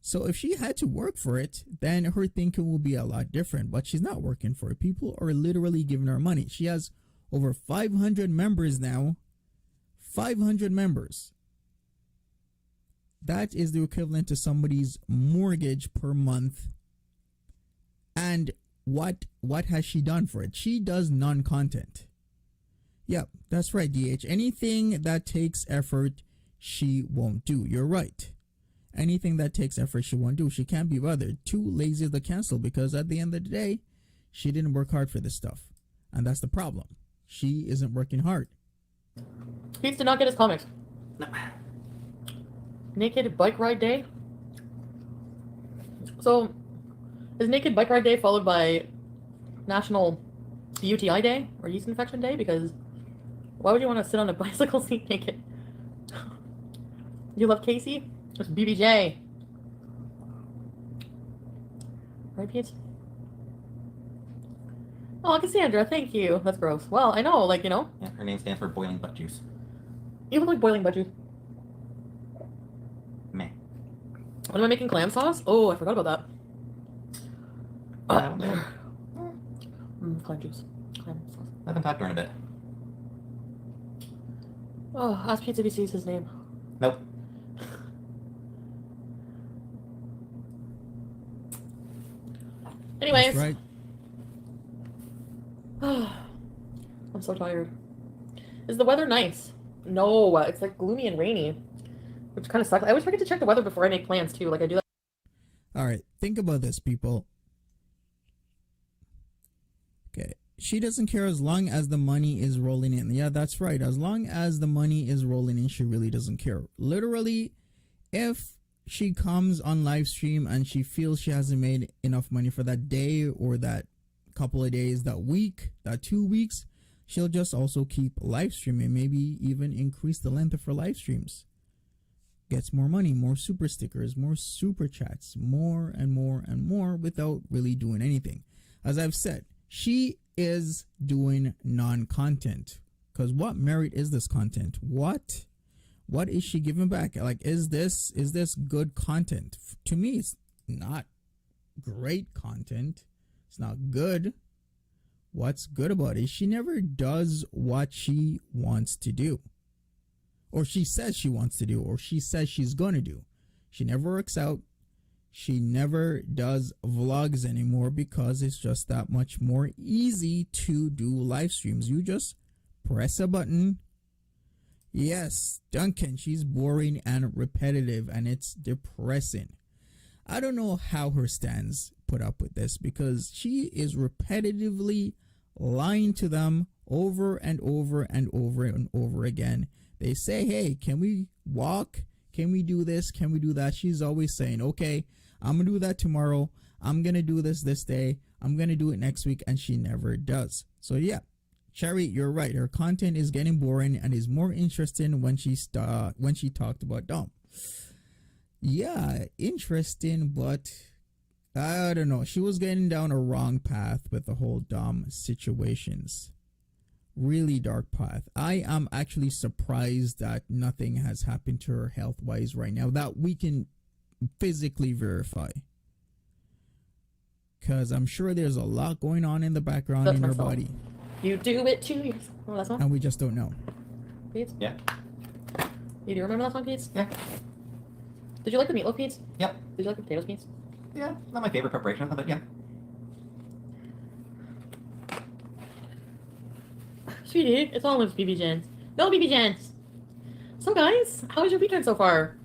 So if she had to work for it, then her thinking will be a lot different. But she's not working for it. People are literally giving her money. She has over 500 members now. 500 members. That is the equivalent to somebody's mortgage per month. And what has she done for it? She does non-content. Yep, that's right, DH. Anything that takes effort, she won't do. You're right. Anything that takes effort, she won't do. She can't be bothered. Too lazy to cancel, because at the end of the day, she didn't work hard for this stuff. And that's the problem. She isn't working hard. Pete did not get his comics. No. Naked Bike Ride Day. So, is Naked Bike Ride Day followed by National UTI Day or Yeast Infection Day? Because why would you want to sit on a bicycle seat naked? You love Casey? It's BBJ. Right, Pete? Oh, Cassandra, thank you. That's gross. Well, I know, like, you know. Yeah, her name stands for boiling butt juice. You look like boiling butt juice. Meh. When am I making clam sauce? Oh, I forgot about that. Clam juice. Clam sauce. I haven't talked to her in a bit. Oh, ask Pete if he sees his name. Nope. Anyways. That's right. I'm so tired. Is the weather nice? No, it's like gloomy and rainy, which kind of sucks. I always forget to check the weather before I make plans too. Like I do that. All right, think about this, people. Okay, she doesn't care as long as the money is rolling in. Yeah, that's right. As long as the money is rolling in, she really doesn't care. Literally, if she comes on live stream and she feels she hasn't made enough money for that day or that couple of days, that week, that 2 weeks, she'll just also keep live streaming, maybe even increase the length of her live streams. Gets more money, more super stickers, more super chats, more and more and more without really doing anything. As I've said, she is doing non-content, because what merit is this content? What is she giving back? Like, is this good content? To me, it's not great content. It's not good. What's good about it? She never does what she wants to do, or she says she wants to do, or she says she's going to do. She never works out. She never does vlogs anymore because it's just that much more easy to do live streams. You just press a button. Yes, Duncan, she's boring and repetitive, and it's depressing. I don't know how her stands put up with this, because she is repetitively lying to them over and over and over and over again. They say, hey, can we walk? Can we do this? Can we do that? She's always saying, okay, I'm going to do that tomorrow. I'm going to do this day. I'm going to do it next week. And she never does. So yeah, Cherry, you're right. Her content is getting boring and is more interesting when she talked about Dom. Yeah, interesting, but I don't know. She was getting down a wrong path with the whole Dom situations. Really dark path. I am actually surprised that nothing has happened to her health-wise right now that we can physically verify. Because I'm sure there's a lot going on in the background in her body. You do it too. Remember that song? And we just don't know. Pete? Yeah. You do remember that song, Pete? Yeah. Did you like the meatloaf, Pete? Yep. Did you like the potatoes, Pete? Yeah, not my favorite preparation, but yeah. Sweetie, it's all with BB Jens. No BB Jens! So guys, how was your weekend so far?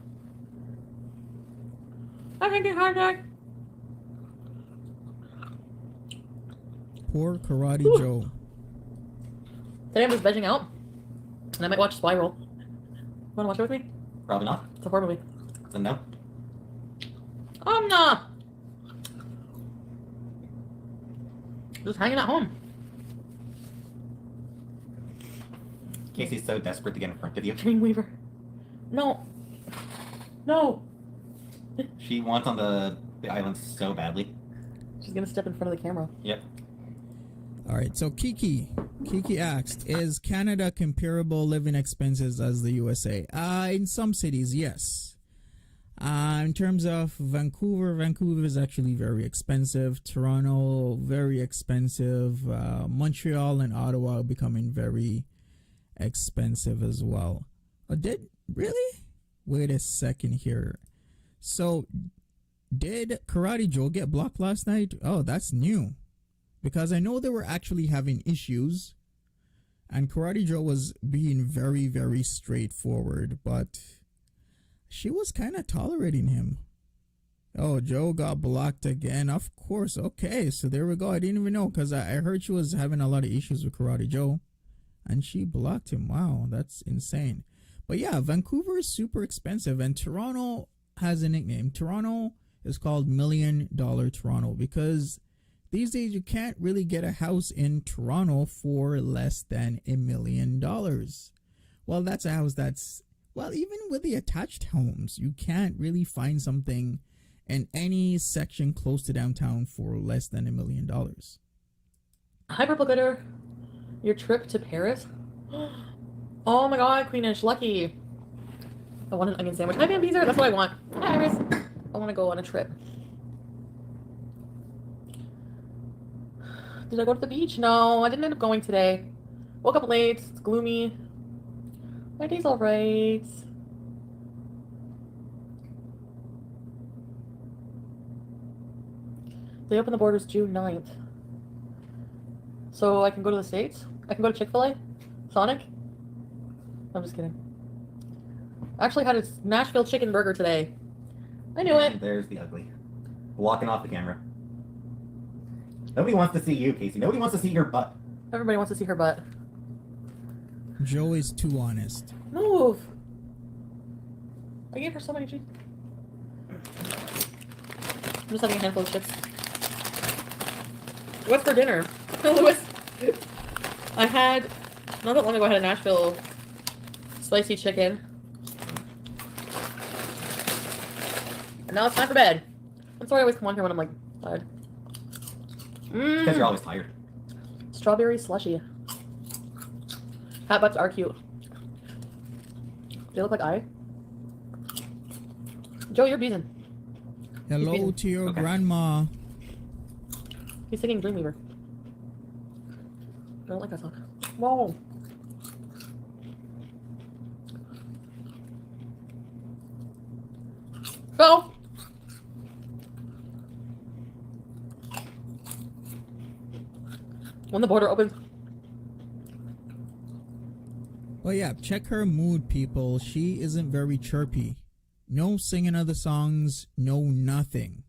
I think it's hard. Poor Karate Ooh. Joe. Today I'm just vegging out. And I might watch Spiral. Wanna watch it with me? Probably not. It's a horror movie. Then no. Nah! Just hanging at home. Casey's so desperate to get in front of you. Dreamweaver. No. No! She wants on the island so badly. She's gonna step in front of the camera. Yep. All right, so Kiki asked, is Canada comparable living expenses as the USA? In some cities, yes. In terms of Vancouver is actually very expensive. Toronto, very expensive. Montreal and Ottawa are becoming very expensive as well. Really? Wait a second here. So, did Karate Joe get blocked last night? Oh, that's new. Because I know they were actually having issues. And Karate Joe was being very, very straightforward. But she was kind of tolerating him. Oh, Joe got blocked again. Of course. Okay, so there we go. I didn't even know because I heard she was having a lot of issues with Karate Joe. And she blocked him. Wow, that's insane. But yeah, Vancouver is super expensive. And Toronto has a nickname. Toronto is called $1 Million Toronto because these days you can't really get a house in Toronto for less than $1 million. Well, that's a house that's, well, even with the attached homes, you can't really find something in any section close to downtown for less than $1 million. Hi, Purple Gooder. Your trip to Paris? Oh my god, Queenish, lucky. I want an onion sandwich. Hi, Van Beezer. That's what I want. Hi, Iris. I want to go on a trip. Did I go to the beach? No, I didn't end up going today. Woke up late. It's gloomy. My day's alright. They open the borders June 9th. So I can go to the States? I can go to Chick-fil-A? Sonic? I'm just kidding. I actually had a Nashville chicken burger today. I knew it. There's the ugly. Walking off the camera. Nobody wants to see you, Casey. Nobody wants to see your butt. Everybody wants to see her butt. Joe is too honest. Move! I gave her so many cheese. I'm just having a handful of chips. What's for dinner? I had, not that long ago, I had a Nashville spicy chicken. And now it's time for bed. I'm sorry I always come on here when I'm like tired. Because you're always tired. Strawberry slushy. Cat butts are cute. They look like I. Joe, you're beaten. Hello to your grandma. He's singing Dreamweaver. I don't like that song. Whoa. Go! When the border opens. Oh yeah, check her mood, people. She isn't very chirpy. No singing of the songs, no nothing.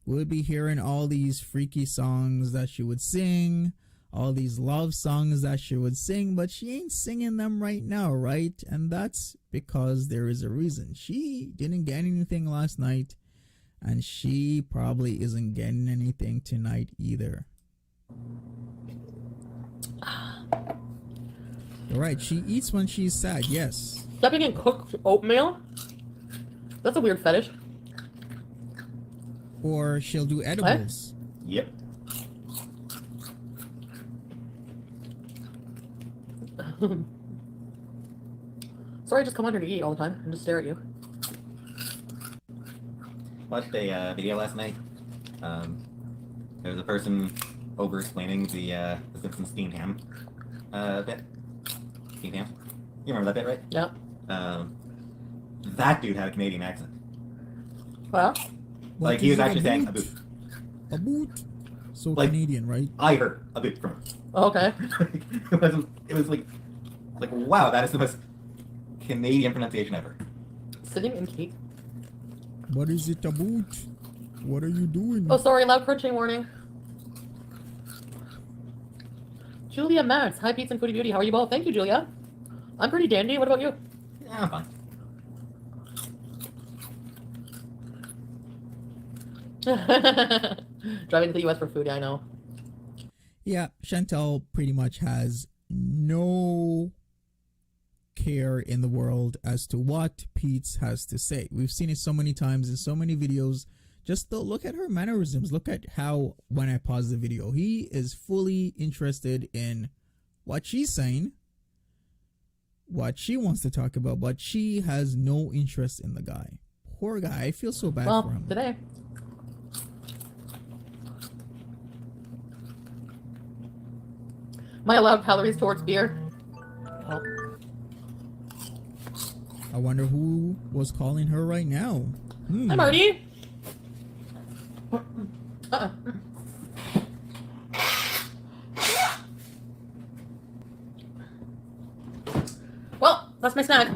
We'll be hearing all these freaky songs that she would sing, all these love songs that she would sing, but she ain't singing them right now, right? And that's because there is a reason. She didn't get anything last night, and she probably isn't getting anything tonight either. All right, she eats when she's sad, yes. Stepping in cooked oatmeal? That's a weird fetish. Or she'll do edibles. Yep. Sorry, I just come on here to eat all the time and just stare at you. Watched a video last night. There was a person over explaining the Simpsons steamed ham bit. Steamed ham. You remember that bit, right? Yeah. That dude had a Canadian accent. Well, What Like he is was it, actually saying a boot. A boot? So Like- Canadian, right? I heard a boot from him. okay. it was like wow, that is the most Canadian pronunciation ever. Sitting in cake. What is it, a boot? What are you doing? Oh, sorry, loud crunching warning. Julia Max, hi Pizza and Foodie Beauty. How are you both? Thank you, Julia. I'm pretty dandy. What about you? Yeah, I'm fine. Driving to the US for food, I know. Yeah, Chantal pretty much has no care in the world as to what Pete's has to say. We've seen it so many times in so many videos. Just look at her mannerisms. Look at how, when I pause the video, he is fully interested in what she's saying, what she wants to talk about, but she has no interest in the guy. Poor guy. I feel so bad for Well, him. today. My allowed calories towards beer. Oh. I wonder who was calling her right now. Hi, Marty. Well, that's my snack.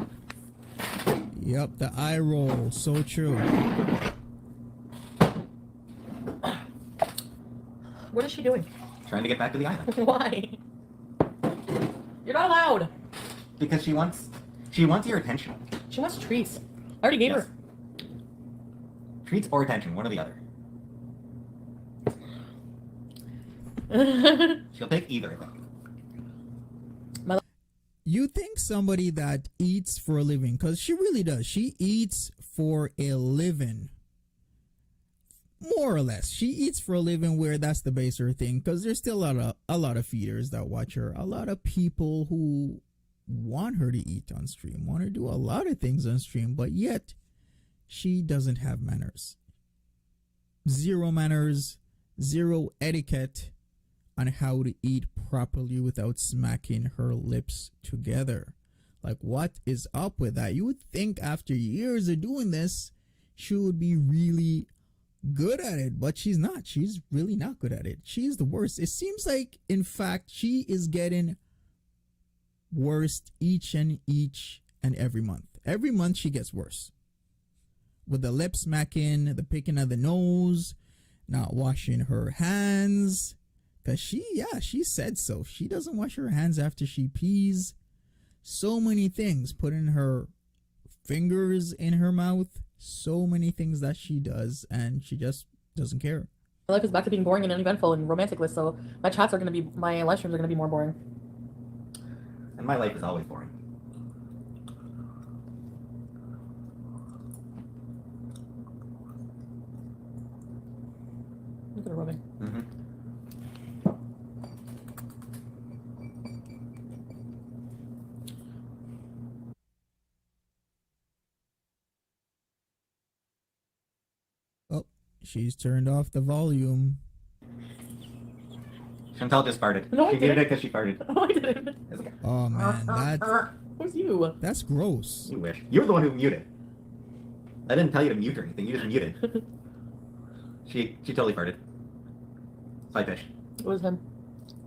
Yep, the eye roll. So true. What is she doing? Trying to get back to the island. Why? You're not allowed. Because she wants your attention. She wants treats. I already gave Yes. her. Treats or attention, one or the other. She'll take either, I think. You think somebody that eats for a living, because she really does. She eats for a living. More or less. She eats for a living where that's the base of her thing, because there's still a lot of feeders that watch her. A lot of people who want her to eat on stream, want her to do a lot of things on stream, but yet she doesn't have manners. Zero manners, zero etiquette on how to eat properly without smacking her lips together. Like, what is up with that? You would think after years of doing this, she would be really good at it, but she's not. She's really not good at it. She's the worst. It seems like, in fact, she is getting worse each and every month. Every month she gets worse. With the lip smacking, the picking of the nose, not washing her hands. Because she said so. She doesn't wash her hands after she pees. So many things. Putting her fingers in her mouth. So many things that she does, and she just doesn't care. My life is back to being boring and uneventful and romanticless, so my live streams are gonna be more boring. And my life is always boring. Look at her rubbing. Mm-hmm. Oh, she's turned off the volume. Chantal just farted. No, I She did it didn't. because she farted. Oh, I didn't. It's okay. Oh man, Who's you? that's gross. You wish. You were the one who muted. I didn't tell you to mute or anything. You just muted. She totally farted. Side fish. It was him.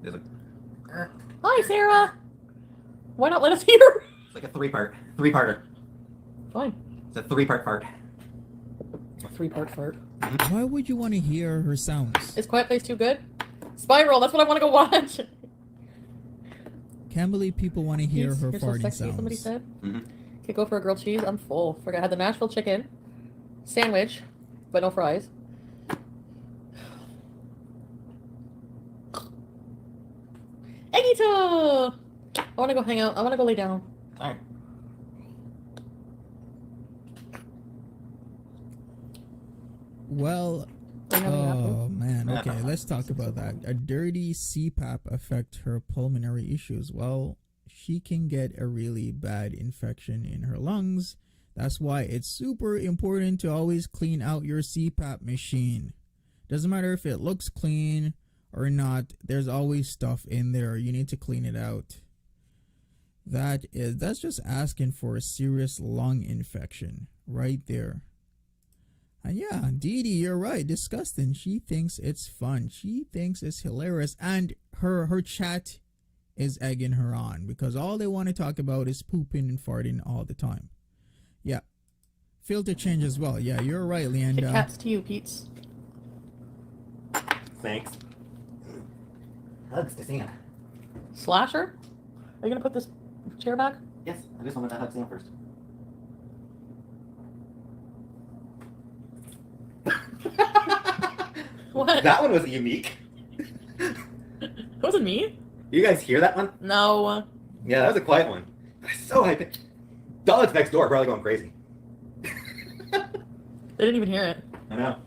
It's Hi, Sarah. Why not let us hear? like a three-parter. Fine. It's a three-part fart. A 3-part fart. Why would you want to hear her sounds? Is Quiet Place too good? Spiral. That's what I want to go watch. Can't believe people want to hear You're her so farting sexy, sounds. somebody said. Mm-hmm. Could go for a grilled cheese. I'm full. Forgot I had the Nashville chicken sandwich, but no fries. Egito! I want to go hang out. I want to go lay down. All right. Well, Are you having a nap? oh man, okay, let's talk about that. A dirty CPAP affect her pulmonary issues. Well, she can get a really bad infection in her lungs. That's why it's super important to always clean out your CPAP machine. Doesn't matter if it looks clean or not, there's always stuff in there. You need to clean it out. That's just asking for a serious lung infection right there. And yeah, Dee Dee, you're right. Disgusting. She thinks it's fun. She thinks it's hilarious. And her chat is egging her on because all they want to talk about is pooping and farting all the time. Yeah. Filter change as well. Yeah, you're right, Kit Leanda. Kats to you, Pete's. Thanks. Hugs to Sam. Slasher? Are you going to put this chair back? Yes, I just wanted to hug Sam first. What? That one was unique. It wasn't me. You guys hear that one? No. Yeah, that was a quiet one. So high pitched. Dogs next door are probably going crazy. They didn't even hear it. I know.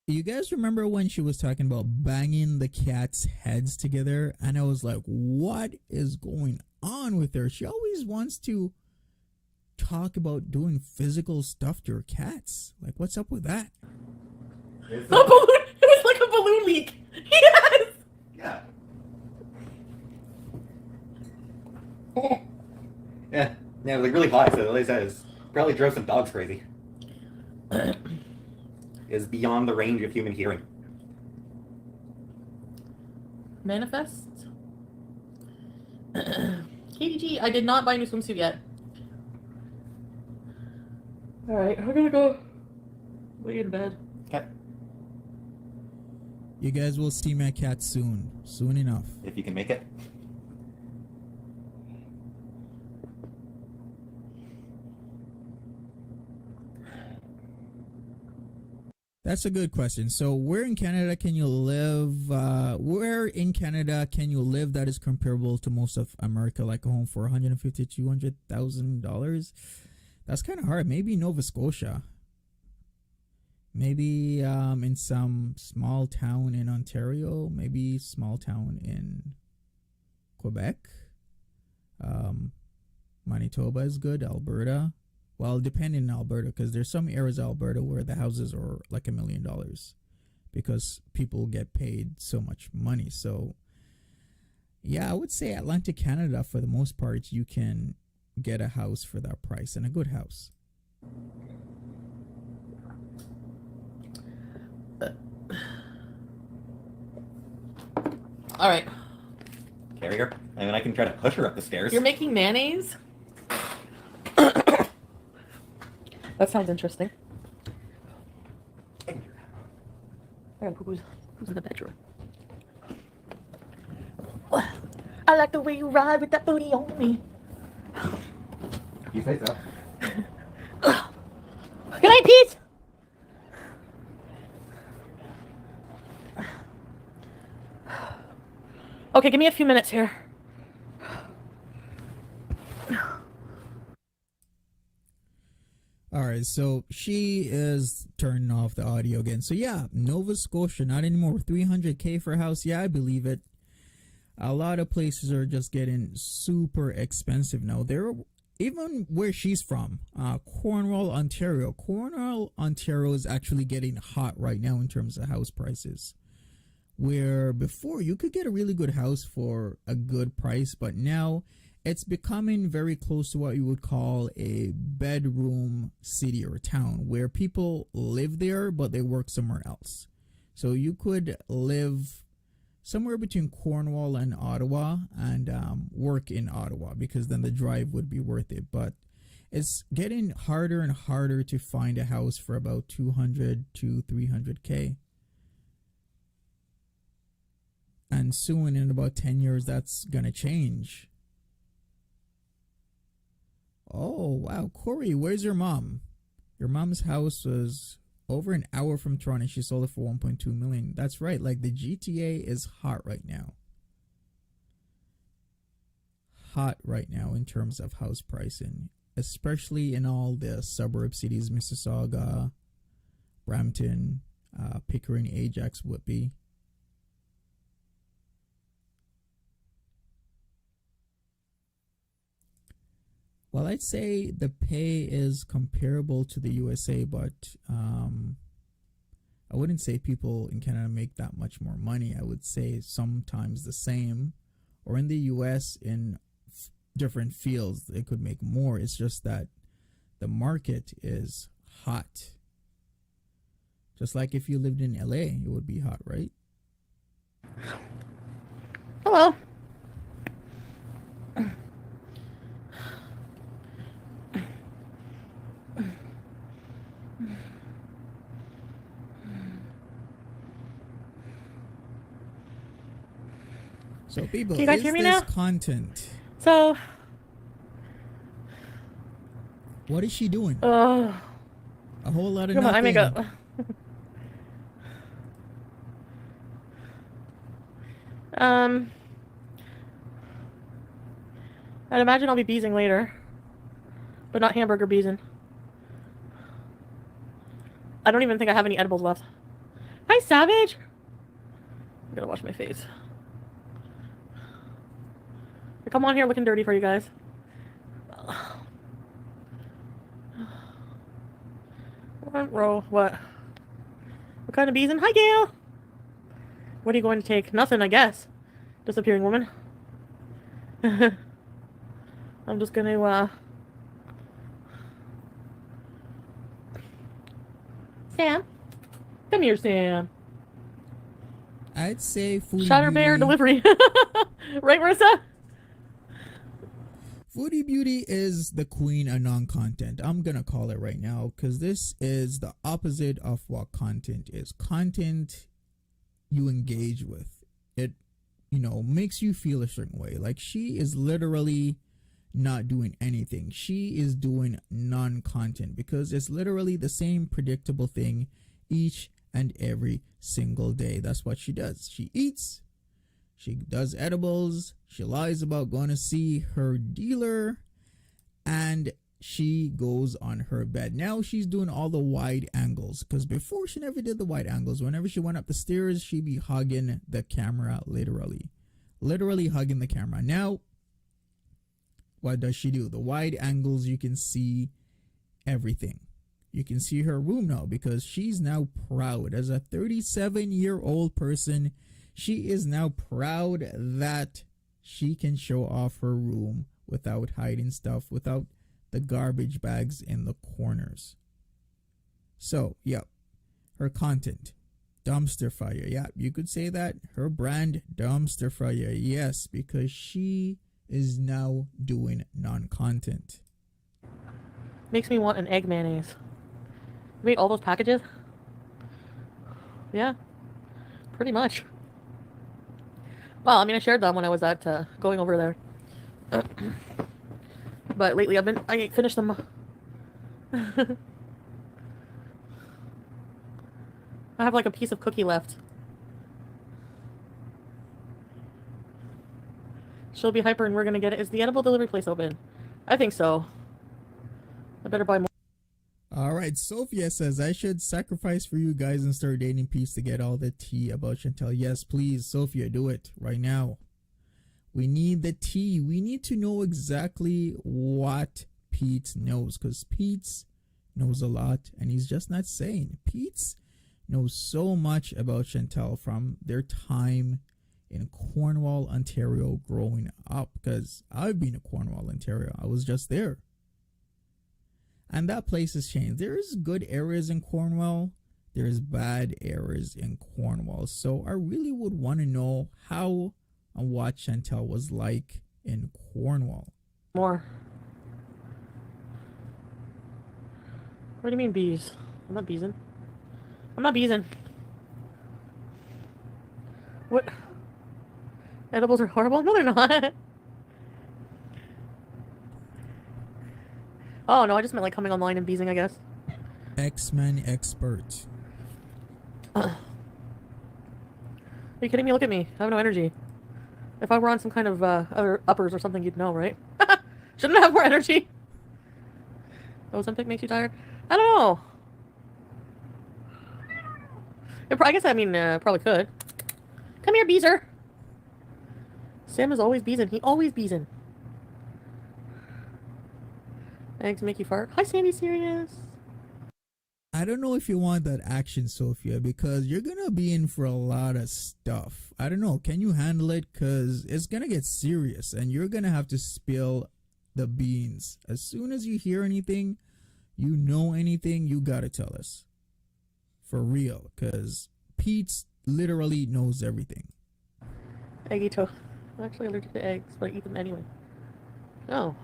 You guys remember when she was talking about banging the cats' heads together? And I was like, what is going on with her? She always wants to talk about doing physical stuff to her cats. Like, what's up with that? A balloon. It was like a balloon leak. Yes. Yeah. Yeah. Yeah, it was like really high, so the lady says probably drove some dogs crazy. Is beyond the range of human hearing. Manifest. KDG, I did not buy a new swimsuit yet. Alright, I'm gonna go lay in bed. Okay. You guys will see my cat soon. Soon enough. If you can make it. That's a good question. So where in Canada can you live? Where in Canada can you live that is comparable to most of America, like a home for $150,000 to $200,000? That's kind of hard. Maybe Nova Scotia. Maybe in some small town in Ontario. Maybe small town in Quebec. Manitoba is good. Alberta. Well, depending on Alberta, because there's some areas of Alberta where the houses are like $1 million because people get paid so much money. So, yeah, I would say Atlantic Canada, for the most part, you can get a house for that price, and a good house. All right. Carry her. I mean, I can try to push her up the stairs. You're making mayonnaise? That sounds interesting. I got who's in the bedroom. I like the way you ride with that booty on me. You say so. Good night, Pete! Okay, give me a few minutes here. All right, so she is turning off the audio again. So yeah, Nova Scotia, not anymore. $300K for a house. Yeah, I believe it. A lot of places are just getting super expensive now. Even where she's from, Cornwall, Ontario. Cornwall, Ontario is actually getting hot right now in terms of house prices. Where before you could get a really good house for a good price, but now it's becoming very close to what you would call a bedroom city or town, where people live there but they work somewhere else. So you could live somewhere between Cornwall and Ottawa and work in Ottawa, because then the drive would be worth it. But it's getting harder and harder to find a house for about 200 to 300K. And soon, in about 10 years, that's gonna change. Oh, wow. Corey, where's your mom? Your mom's house was over an hour from Toronto. She sold it for 1.2 million. That's right. Like, the GTA is hot right now. Hot right now in terms of house pricing, especially in all the suburb cities, Mississauga, Brampton, Pickering, Ajax, Whitby. Well, I'd say the pay is comparable to the USA, but I wouldn't say people in Canada make that much more money. I would say sometimes the same, or in the US in different fields, they could make more. It's just that the market is hot. Just like if you lived in LA, it would be hot, right? Hello. So people, Can you guys is hear me this now? content? So, What is she doing? uh, A whole lot of come on, I nothing. make up. I'd imagine I'll be beezing later, but not hamburger beezing. I don't even think I have any edibles left. Hi, Savage. I gotta wash my face. I come on here looking dirty for you guys. Front row. What? What kind of beezing? Hi, Gail. What are you going to take? Nothing, I guess. Disappearing woman. I'm just gonna, Sam? Come here, Sam. I'd say Foodie Shatter Bear Beauty. delivery. Right, Marissa? Foodie Beauty is the queen of non-content. I'm gonna call it right now because this is the opposite of what content is. Content you engage with. It, makes you feel a certain way. Like, she is literally not doing anything. She is doing non-content because it's literally the same predictable thing each and every single day. That's what she does. She eats, she does edibles, she lies about going to see her dealer, and she goes on her bed. Now she's doing all the wide angles because before she never did the wide angles. Whenever she went up the stairs, she'd be hugging the camera, literally hugging the camera. Now what does she do? The wide angles, you can see everything. You can see her room now because she's now proud. As a 37-year-old person, she is now proud that she can show off her room without hiding stuff, without the garbage bags in the corners. So, yep, her content, dumpster fire. Yeah, you could say that. Her brand, dumpster fire. Yes, because she is now doing non-content. Makes me want an egg mayonnaise. You made all those packages? Yeah, pretty much. Well, I mean, I shared them when I was at going over there. But lately I finished them. I have like a piece of cookie left. She'll be hyper and we're gonna get it. Is the edible delivery place open? I think so. I better buy more. All right, Sophia says I should sacrifice for you guys and start dating Peace to get all the tea about Chantel. Yes, please, Sophia, do it right now. We need the tea. We need to know exactly what Pete knows because Pete knows a lot and he's just not saying. Pete knows so much about Chantel from their time in Cornwall, Ontario growing up because I've been to Cornwall, Ontario. I was just there. And that place has changed. There's good areas in Cornwall. There's bad areas in Cornwall. So I really would want to know how and what Chantel was like in Cornwall. More. What do you mean bees? I'm not beezing. I'm not beezing. What? Edibles are horrible. No, they're not. Oh no, I just meant like coming online and beezing, I guess. X-Men expert. Are you kidding me? Look at me. I have no energy. If I were on some kind of other uppers or something, you'd know, right? Shouldn't I have more energy? Ozempic makes you tired? I don't know. I guess, I mean, probably could. Come here, Beezer. Sam is always beezing. He always beezing. Eggs make you fart. Hi, Sandy Serious. I don't know if you want that action, Sophia, because you're gonna be in for a lot of stuff. I don't know. Can you handle it? Because it's gonna get serious and you're gonna have to spill the beans. As soon as you hear anything, you know anything, you gotta tell us. For real. Because Pete literally knows everything. Eggy toast. I'm actually allergic to eggs, but I eat them anyway. Oh.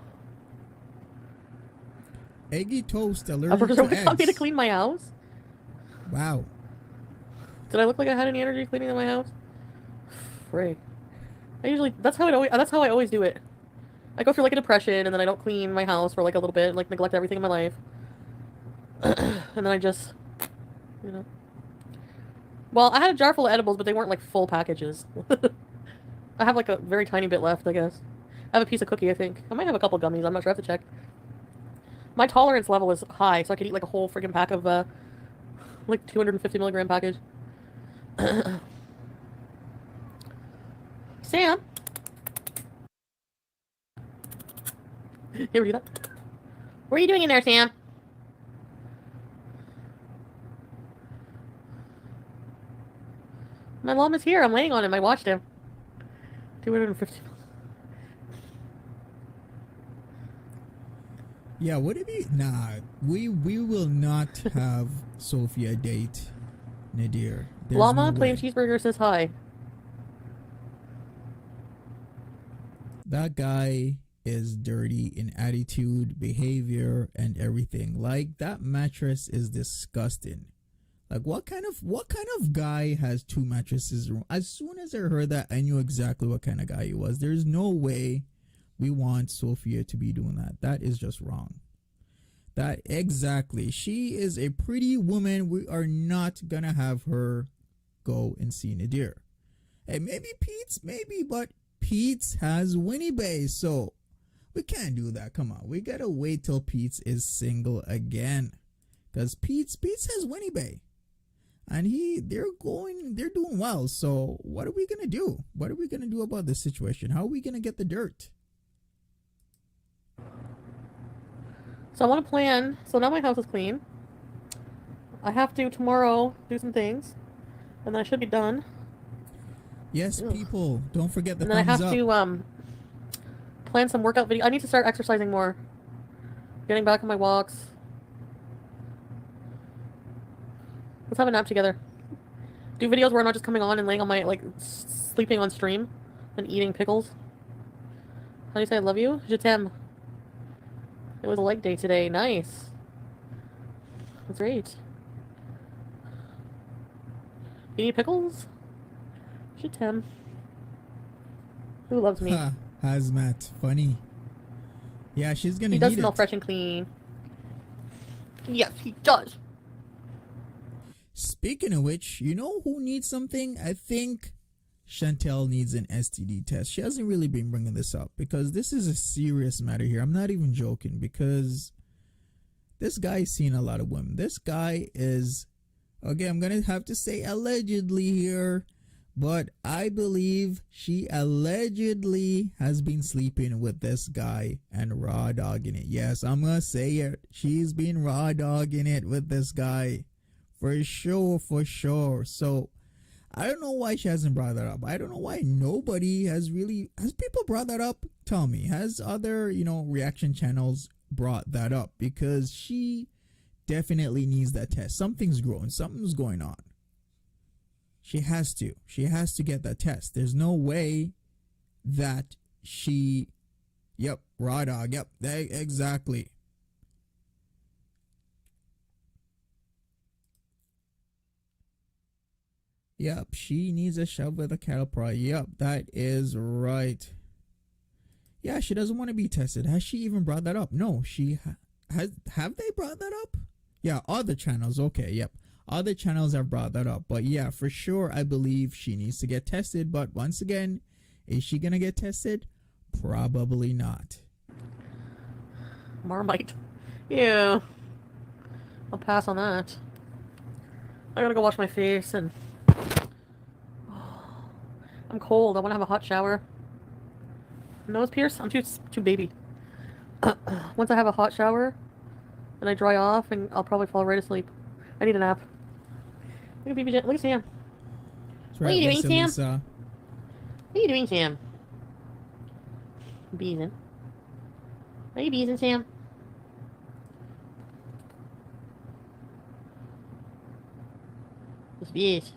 Eggy toast A allergic person to would want me to eggs. clean my house? Wow. Did I look like I had any energy cleaning my house? Frig. That's how I always do it. I go through like a depression and then I don't clean my house for like a little bit, like neglect everything in my life. And then I just, you know. Well, I had a jar full of edibles, but they weren't like full packages. I have like a very tiny bit left, I guess. I have a piece of cookie, I think. I might have a couple gummies, I'm not sure, I have to check. My tolerance level is high, so I could eat like a whole freaking pack of, like 250 milligram package. Sam? You ever do that? What are you doing in there, Sam? My mom is here. I'm laying on him. I watched him. 250. Yeah, would it be? Nah, we will not have Sophia date Nadir. There's Llama no Plain way. Cheeseburger says hi. That guy is dirty in attitude, behavior, and everything. Like, that mattress is disgusting. Like, what kind of guy has two mattresses? As soon as I heard that, I knew exactly what kind of guy he was. There's no way we want Sophia to be doing that. That is just wrong. That exactly. She is a pretty woman. We are not gonna have her go and see Nadir. Hey, maybe Pete's, but Pete's has Winnie Bay, so we can't do that. Come on, we gotta wait till Pete's is single again, because Pete's has Winnie Bay. And they're doing well. So what are we gonna do? What are we gonna do about this situation? How are we gonna get the dirt? So I want to plan. So now my house is clean. I have to tomorrow do some things, and then I should be done. Yes, Ugh. people, don't forget the And then I thumbs have up. to plan some workout video. I need to start exercising more. Getting back on my walks. Let's have a nap together. Do videos where I'm not just coming on and laying on my, like, sleeping on stream and eating pickles. How do you say I love you? Je t'aime. It was a leg day today. Nice. That's great. You need pickles? Je t'aime. Who loves me? Ha, hazmat, funny. Yeah, she's gonna He does need smell it. fresh and clean. Yes, he does. Speaking of which, you know who needs something? I think Chantel needs an STD test. She hasn't really been bringing this up because this is a serious matter here. I'm not even joking, because this guy's seen a lot of women. This guy is, okay, I'm going to have to say allegedly here, but I believe she allegedly has been sleeping with this guy and raw dogging it. Yes, I'm going to say it. She's been raw dogging it with this guy. For sure. So I don't know why she hasn't brought that up. I don't know why nobody has people brought that up? Tell me, has other, reaction channels brought that up? Because she definitely needs that test. Something's growing. Something's going on. She has to get that test. There's no way that raw dog. Yep, exactly. Yep, she needs a shove with a cattle prod. Yep, that is right. Yeah, she doesn't want to be tested. Has she even brought that up? No, she has. Have they brought that up? Yeah, other channels. Okay, yep. Other channels have brought that up. But yeah, for sure, I believe she needs to get tested. But once again, is she going to get tested? Probably not. Marmite. Ew. I'll pass on that. I gotta go wash my face and... I'm cold. I want to have a hot shower. Nose pierce? I'm too baby. Once I have a hot shower and I dry off, and I'll probably fall right asleep. I need a nap. Look at baby. Look at Sam. That's What are you doing, Sam? Lisa. What are you doing, Sam? Beezing. Are you beezing, Sam? Just bees.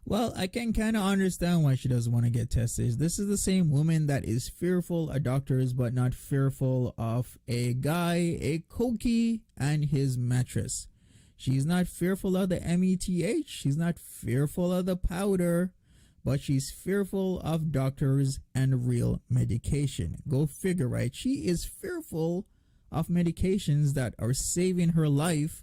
Well, I can kind of understand why she doesn't want to get tested. This is the same woman that is fearful of doctors, but not fearful of a guy, a cookie, and his mattress. She's not fearful of the METH. She's not fearful of the powder, but she's fearful of doctors and real medication. Go figure, right? She is fearful of medications that are saving her life,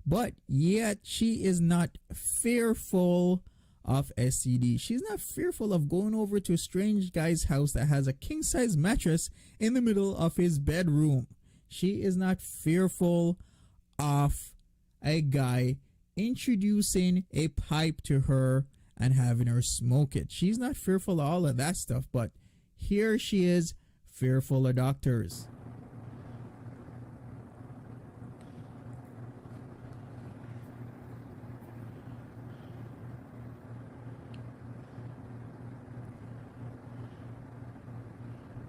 but yet she is not fearful of STD. She's not fearful of going over to a strange guy's house that has a king-size mattress in the middle of his bedroom. She is not fearful of a guy introducing a pipe to her and having her smoke it. She's not fearful of all of that stuff, but here she is fearful of doctors.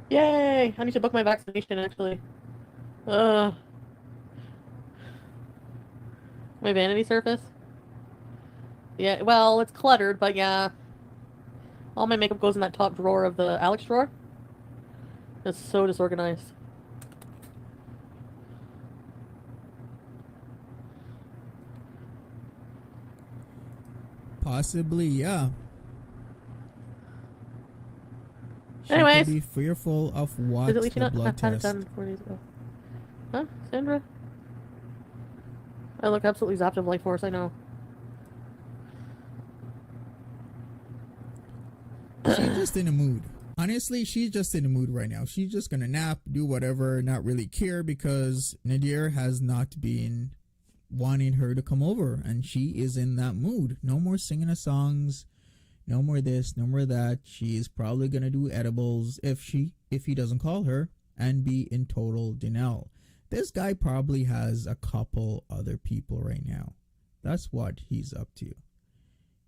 Yay! I need to book my vaccination, actually. My vanity surface? Yeah, well, it's cluttered, but yeah. All my makeup goes in that top drawer of the Alex drawer. It's so disorganized. Possibly, yeah. She Anyways. could be fearful of what Did at least the you not blood have had it test. done 4 days ago? Huh? Sandra? I look absolutely zapped of life force, I know. She's just in a mood. Honestly, she's just in a mood right now. She's just gonna nap, do whatever, not really care, because Nadir has not been wanting her to come over, and she is in that mood. No more singing her songs, no more this, no more that. She's probably gonna do edibles if he doesn't call her, and be in total denial. This guy probably has a couple other people right now. That's what he's up to.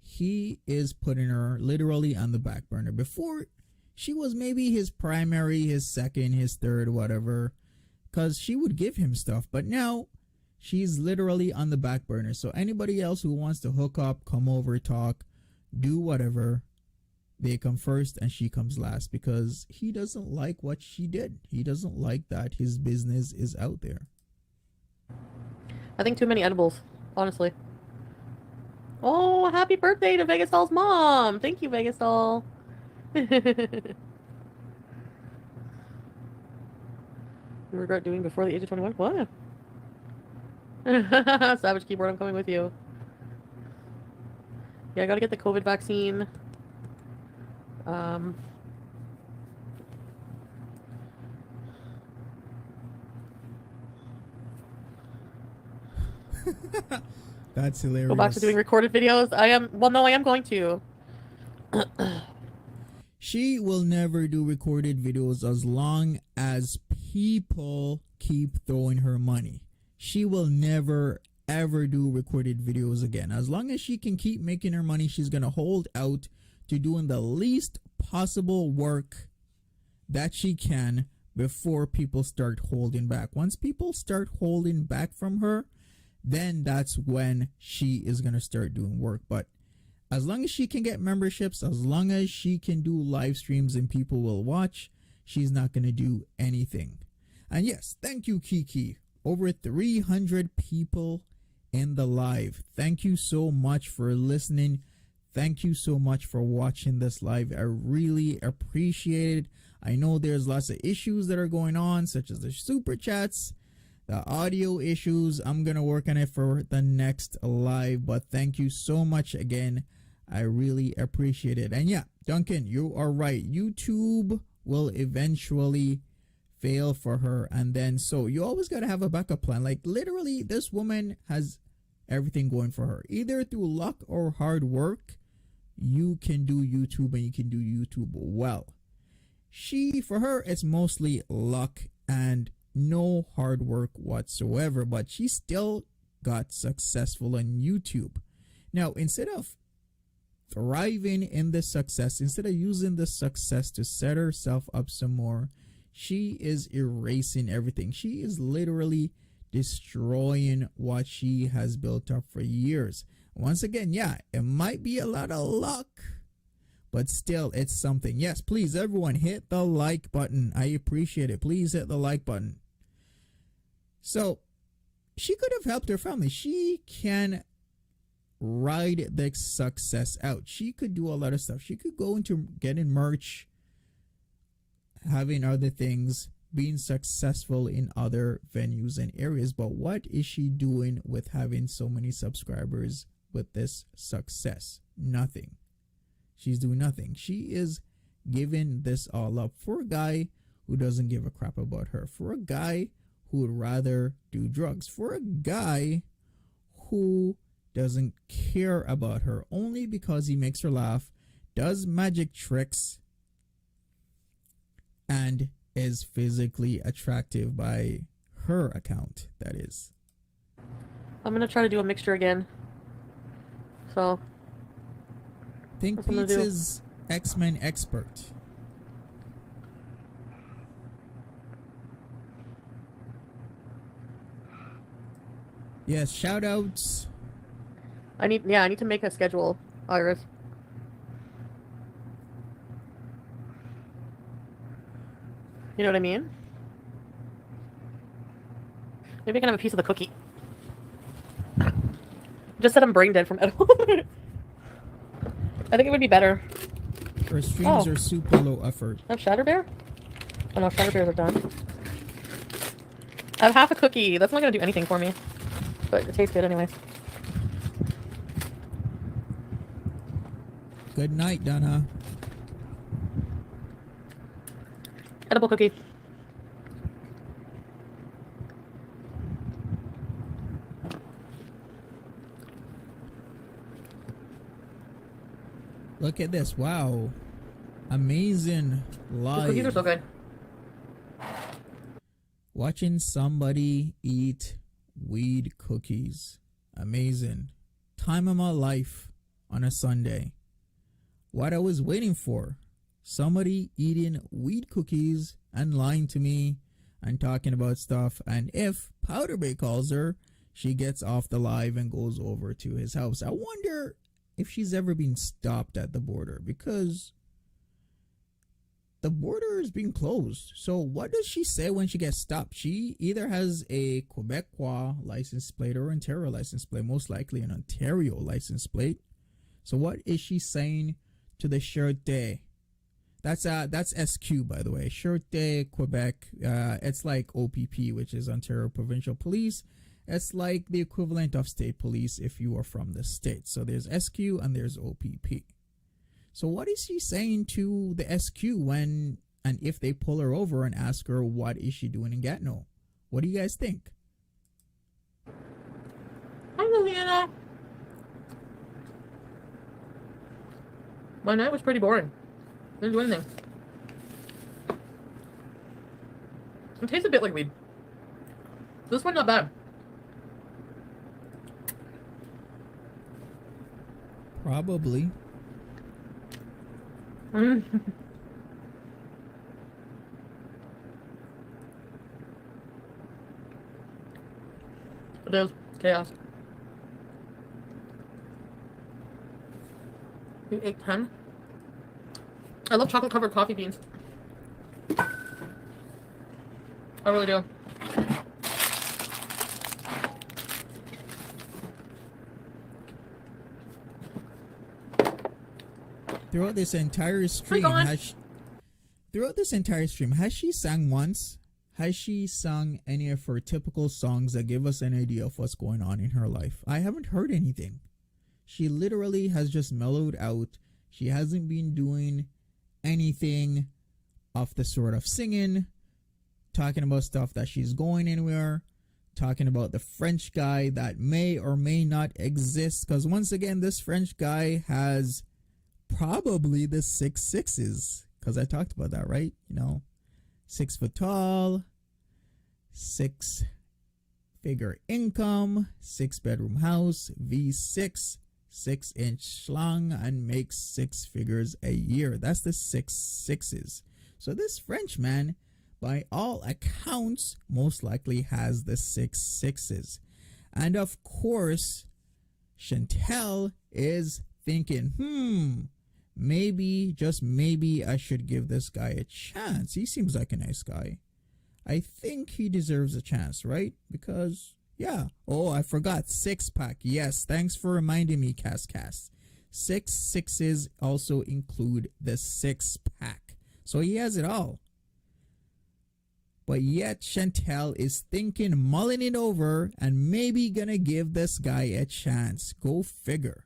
He is putting her literally on the back burner. Before, she was maybe his primary, his second, his third, whatever, because she would give him stuff. But now she's literally on the back burner. So anybody else who wants to hook up, come over, talk, do whatever, they come first and she comes last, because he doesn't like what she did. He doesn't like that his business is out there. I think too many edibles, honestly. Oh, happy birthday to Vegas Doll's mom! Thank you, Vegas Doll. You regret doing before the age of 21? What? Savage keyboard, I'm coming with you. Yeah, I gotta get the COVID vaccine. That's hilarious. Go back to doing recorded videos. I am going to. She will never do recorded videos as long as people keep throwing her money. She will never ever do recorded videos again. As long as she can keep making her money, she's going to hold out to doing the least possible work that she can before people start holding back. Once people start holding back from her, then that's when she is going to start doing work. But as long as she can get memberships, as long as she can do live streams and people will watch, she's not going to do anything. And yes, thank you, Kiki. Over 300 people in the live. Thank you so much for listening. Thank you so much for watching this live. I really appreciate it. I know there's lots of issues that are going on, such as the super chats, the audio issues. I'm going to work on it for the next live, but thank you so much again. I really appreciate it. And yeah, Duncan, you are right. YouTube will eventually fail for her. And then, so you always got to have a backup plan. Like literally, this woman has everything going for her. Either through luck or hard work, you can do YouTube and you can do YouTube well. For her, it's mostly luck and no hard work whatsoever, but she still got successful on YouTube. Now, instead of thriving in this success, instead of using this success to set herself up some more, she is erasing everything. She is literally destroying what she has built up for years. Once again, yeah, it might be a lot of luck, but still, it's something. Yes, please, everyone, hit the like button. I appreciate it. Please hit the like button. So, she could have helped her family. She can ride the success out. She could do a lot of stuff. She could go into getting merch, having other things, being successful in other venues and areas. But what is she doing with having so many subscribers with this success? Nothing. She's doing nothing. She is giving this all up for a guy who doesn't give a crap about her, for a guy who would rather do drugs, for a guy who doesn't care about her only because he makes her laugh, does magic tricks, and is physically attractive by her account, that is. I'm gonna try to do a mixture again. So Think Pete's is X-Men expert. Yes, shout outs. I need to make a schedule, Iris. You know what I mean? Maybe I can have a piece of the cookie. Just that I'm brain dead from edible. I think it would be better. Her streams are super low effort. I have Shatter Bear? Oh no, Shatter Bears are done. I have half a cookie. That's not going to do anything for me. But it tastes good anyways. Good night, Donna. Edible cookie. Look at this. Wow. Amazing live. The cookies are so good. Watching somebody eat weed cookies. Amazing. Time of my life on a Sunday. What I was waiting for. Somebody eating weed cookies and lying to me and talking about stuff. And if Powder Bay calls her, she gets off the live and goes over to his house. I wonder if she's ever been stopped at the border, because the border is being closed. So what does she say when she gets stopped? She either has a Quebecois license plate or Ontario license plate, most likely an Ontario license plate. So what is she saying to the Sûreté? That's SQ, by the way. Sûreté Quebec. It's like OPP, which is Ontario Provincial Police. It's like the equivalent of state police if you are from the state. So there's SQ and there's OPP. So what is she saying to the SQ when and if they pull her over and ask her what is she doing in Gatineau? What do you guys think? Hi, Liliana. My night was pretty boring. Didn't do anything. It tastes a bit like weed. This one not bad. Probably. It is chaos. You ate 10? I love chocolate covered coffee beans. I really do. throughout this entire stream, gone. has she sang once? Has she sung any of her typical songs that give us an idea of what's going on in her life? I haven't heard anything. She literally has just mellowed out. She hasn't been doing anything of the sort of singing, talking about stuff that she's going anywhere, talking about the French guy that may or may not exist. Because once again, this French guy has probably the 6'6s. Because I talked about that, right? 6 foot tall, 6-figure income, 6-bedroom house, V6, 6-inch schlong, and makes 6 figures a year. That's the 6'6s. So this Frenchman, by all accounts, most likely has the 6'6s. And of course, Chantel is thinking, maybe, just maybe, I should give this guy a chance. He seems like a nice guy. I think he deserves a chance, right? Because, yeah. Oh, I forgot. 6-pack. Yes, thanks for reminding me, Cass. 6'6s also include the 6-pack. So he has it all. But yet Chantel is thinking, mulling it over, and maybe gonna give this guy a chance. Go figure.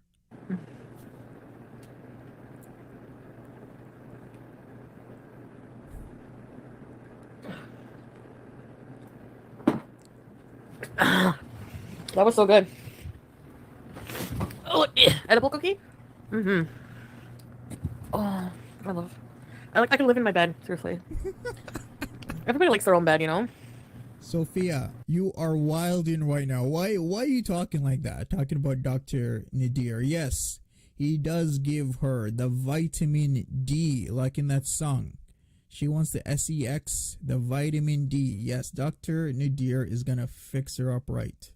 That was so good. Oh, edible cookie? Mm-hmm. Oh, I can live in my bed, seriously. Everybody likes their own bed, Sophia, you are wilding right now. Why are you talking like that? Talking about Dr. Nadir. Yes, he does give her the vitamin D, like in that song. She wants the SEX, the vitamin D. Yes, Dr. Nadir is gonna fix her up right.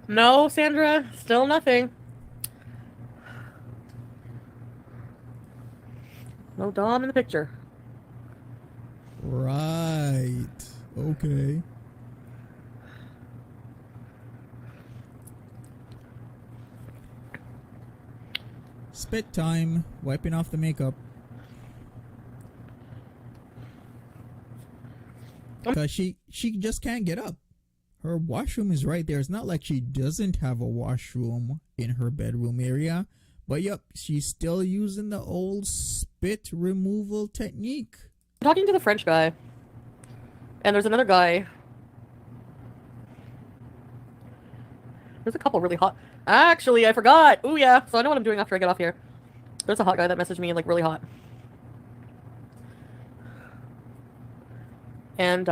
No, Sandra, still nothing. No Dom in the picture. Right. Okay. Spit time. Wiping off the makeup. Because she just can't get up. Her washroom is right there. It's not like she doesn't have a washroom in her bedroom area. But yep, she's still using the old spit removal technique. I'm talking to the French guy. And there's another guy. There's a couple really hot. Actually, I forgot. Ooh, yeah. So I know what I'm doing after I get off here. There's a hot guy that messaged me, like, really hot. And,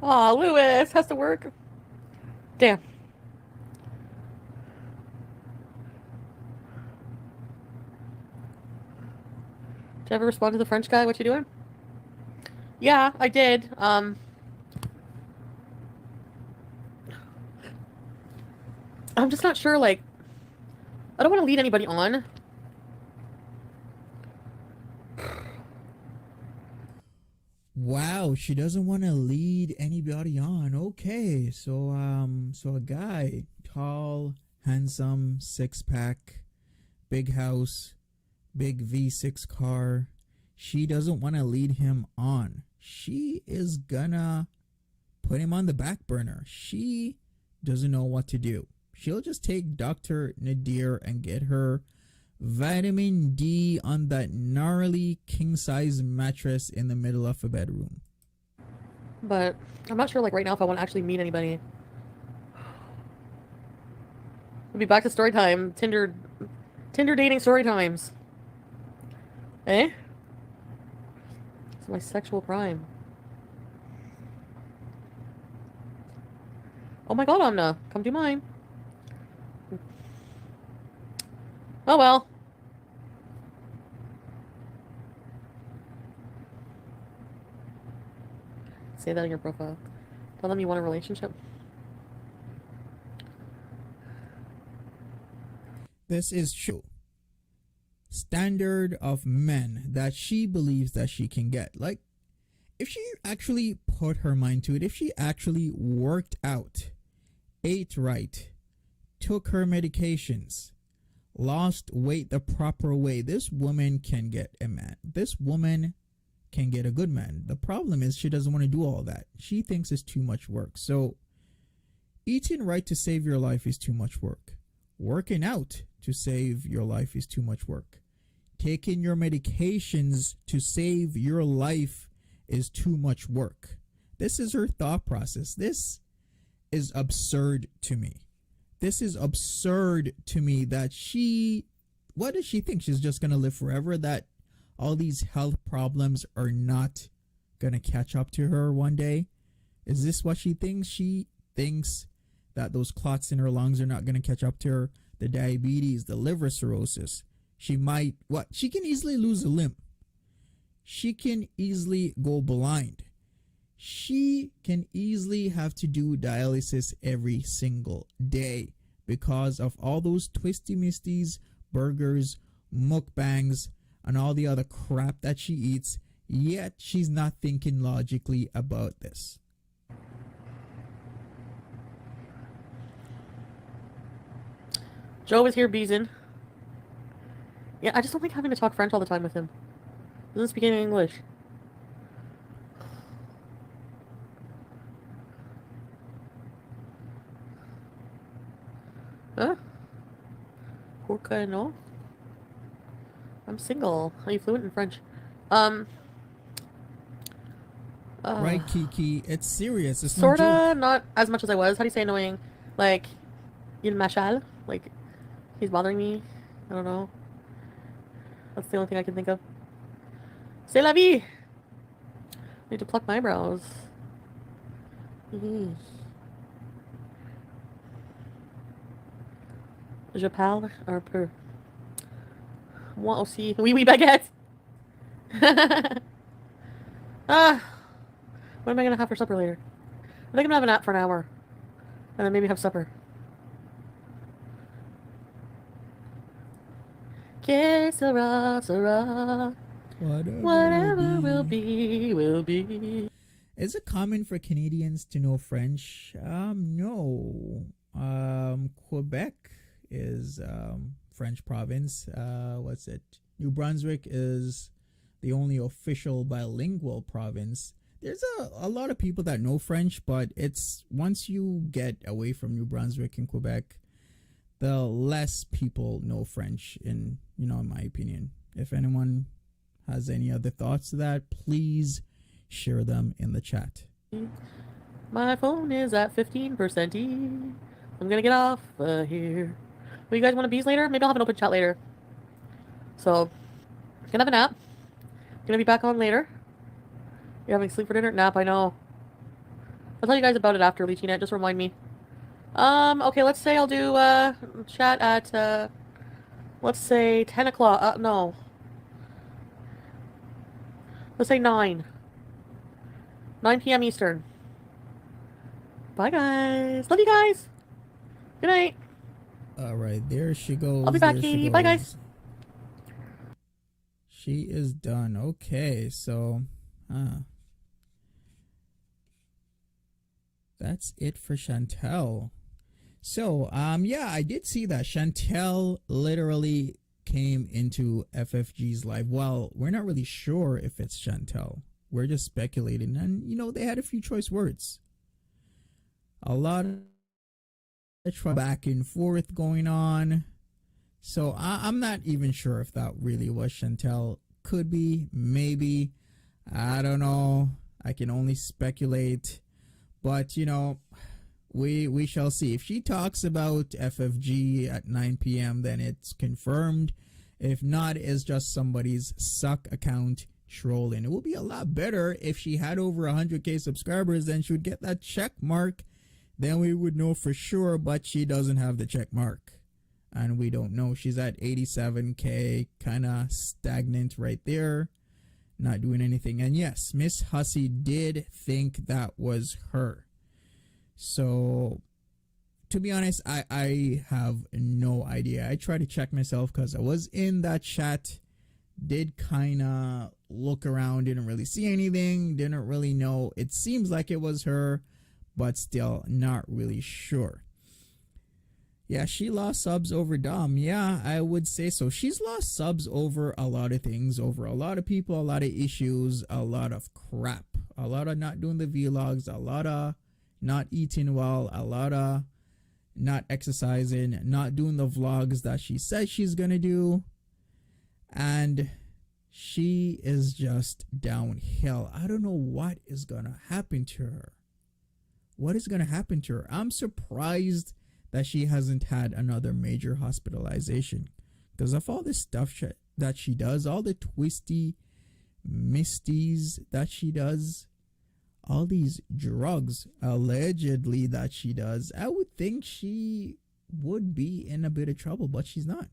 aw, Lewis has to work. Damn. Did you ever respond to the French guy? What you doing? Yeah, I did. I'm just not sure, like, I don't want to lead anybody on. Wow, she doesn't want to lead anybody on. Okay, so a guy, tall, handsome, 6-pack, big house, big V6 car. She doesn't want to lead him on. She is gonna put him on the back burner. She doesn't know what to do. She'll just take Dr. Nadir and get her vitamin D on that gnarly king-size mattress in the middle of a bedroom. But I'm not sure, like, right now if I want to actually meet anybody. We'll be back to story time. Tinder dating story times. Eh? It's my sexual prime. Oh my god, Amna. Come do mine. Oh well. Say that in your profile. Tell them you want a relationship. This is true. Standard of men that she believes that she can get. Like, if she actually put her mind to it, if she actually worked out, ate right, took her medications, lost weight the proper way, this woman can get a man. This woman can get a good man. The problem is she doesn't want to do all that. She thinks it's too much work. So eating right to save your life is too much work. Working out to save your life is too much work. Taking your medications to save your life is too much work. This is her thought process. This is absurd to me. This is absurd to me that what does she think? She's just going to live forever? That all these health problems are not going to catch up to her one day? Is this what she thinks? She thinks that those clots in her lungs are not going to catch up to her. The diabetes, the liver cirrhosis. She can easily lose a limb. She can easily go blind. She can easily have to do dialysis every single day because of all those twisty misties, burgers, mukbangs, and all the other crap that she eats. Yet she's not thinking logically about this. Joe is here, Beeson. Yeah, I just don't like having to talk French all the time with him. He doesn't speak any English. Huh? Pourquoi no? I'm single. Are you fluent in French? Right, Kiki? It's serious. It's sorta, no joke. not as much as I was. How do you say annoying? Like, il m'achale? Like, he's bothering me? I don't know. That's the only thing I can think of. C'est la vie! I need to pluck my eyebrows. Je parle un peu. Moi aussi. Oui, oui, baguette! What am I gonna have for supper later? I think I'm gonna have a nap for an hour. And then maybe have supper. Que sera, sera. Whatever will be, will be. Is it common for Canadians to know French? No. Quebec is French province. What's it? New Brunswick is the only official bilingual province. There's a lot of people that know French, but it's once you get away from New Brunswick and Quebec, the less people know French in my opinion. If anyone has any other thoughts to that, please share them in the chat. My phone is at 15%. I'm gonna get off here. Well, you guys want to bees later? Maybe I'll have an open chat later. So, gonna have a nap. Gonna be back on later. You're having sleep for dinner? Nap, I know. I'll tell you guys about it after, Leechinette. Just remind me. Okay, let's say I'll do chat at let's say 10 o'clock. No. Let's say 9 p.m. Eastern. Bye, guys. Love you guys. Good night. All right, there she goes. I'll be back, there Katie. Bye, guys. She is done. Okay, so that's it for Chantel. So yeah, I did see that Chantel literally came into FFG's live. Well, we're not really sure if it's Chantel. We're just speculating, and they had a few choice words. A lot of back and forth going on. So I'm not even sure if that really was Chantel. Could be, maybe. I don't know. I can only speculate. But, we shall see. If she talks about FFG at 9 p.m., then it's confirmed. If not, it's just somebody's suck account trolling. It would be a lot better if she had over 100k subscribers, then she would get that check mark. Then we would know for sure, but she doesn't have the check mark. And we don't know. She's at 87k, kind of stagnant right there, not doing anything. And yes, Miss Hussey did think that was her. So, to be honest, I have no idea. I tried to check myself because I was in that chat, did kind of look around, didn't really see anything, didn't really know. It seems like it was her, but still not really sure. Yeah, she lost subs over Dom. Yeah, I would say so. She's lost subs over a lot of things, over a lot of people, a lot of issues, a lot of crap, a lot of not doing the vlogs, a lot of not eating well, a lot of not exercising, not doing the vlogs that she says she's gonna do. And she is just downhill. I don't know what is gonna happen to her. What is gonna happen to her? I'm surprised that she hasn't had another major hospitalization because of all this stuff that she does, all the twisty misties that she does, all these drugs allegedly that she does. I would think she would be in a bit of trouble, but she's not.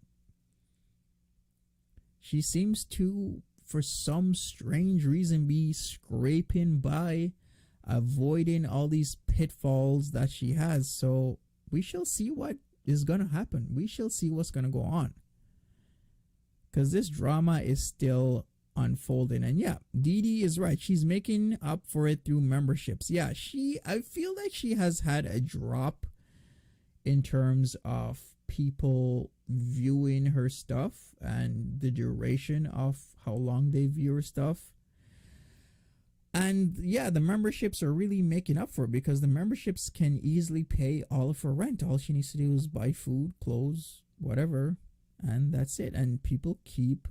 She seems to, for some strange reason, be scraping by, avoiding all these pitfalls that she has. So we shall see what is going to happen. We shall see what's going to go on. Because this drama is still unfolding. And yeah, Dee Dee is right. She's making up for it through memberships. Yeah, I feel like she has had a drop in terms of people viewing her stuff and the duration of how long they view her stuff. And yeah, the memberships are really making up for it because the memberships can easily pay all of her rent. All she needs to do is buy food, clothes, whatever, and that's it. And people keep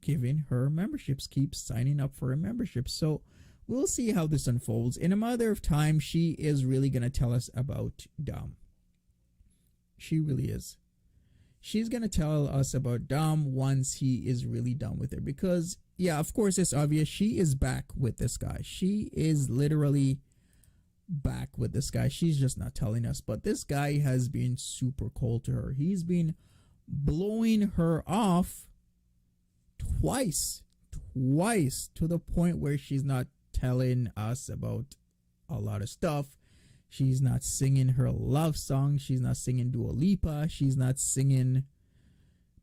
giving her memberships, keep signing up for her memberships. So we'll see how this unfolds. In a matter of time, she is really going to tell us about Dom. She really is. She's going to tell us about Dom once he is really done with her because yeah, of course, it's obvious she is back with this guy. She is literally back with this guy. She's just not telling us. But this guy has been super cold to her. He's been blowing her off twice to the point where she's not telling us about a lot of stuff. She's not singing her love song. She's not singing Dua Lipa. She's not singing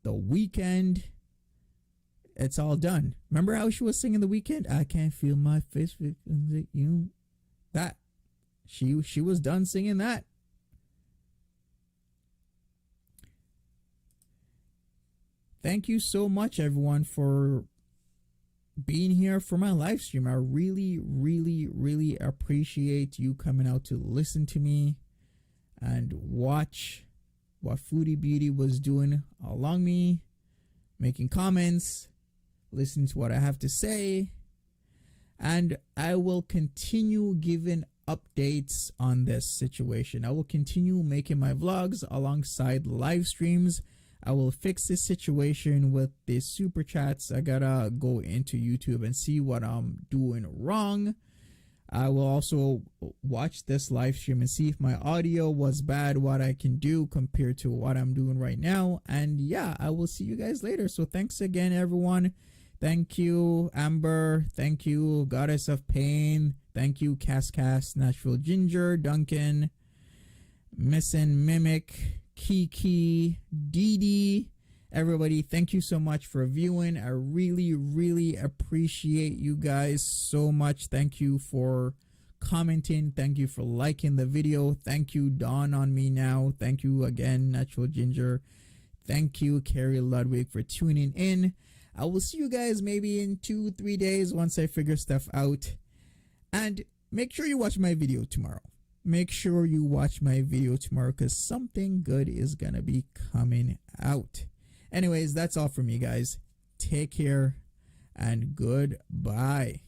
The Weeknd. It's all done. Remember how she was singing The Weeknd? I can't feel my face with you. That. She was done singing that. Thank you so much, everyone, for being here for my live stream. I really, really, really appreciate you coming out to listen to me and watch what Foodie Beauty was doing along me, making comments, listen to what I have to say, and I will continue giving updates on this situation. I will continue making my vlogs alongside live streams. I will fix this situation with the super chats. I gotta go into YouTube and see what I'm doing wrong. I will also watch this live stream and see if my audio was bad, what I can do compared to what I'm doing right now. And yeah, I will see you guys later. So thanks again, everyone. Thank you, Amber. Thank you, Goddess of Pain. Thank you, Cascas, Natural Ginger, Duncan, Missing Mimic, Kiki, Dee Dee. Everybody, thank you so much for viewing. I really, really appreciate you guys so much. Thank you for commenting. Thank you for liking the video. Thank you, Dawn on Me Now. Thank you again, Natural Ginger. Thank you, Carrie Ludwig, for tuning in. I will see you guys maybe in 2-3 days once I figure stuff out. And make sure you watch my video tomorrow. Make sure you watch my video tomorrow because something good is going to be coming out. Anyways, that's all from me, guys. Take care and goodbye.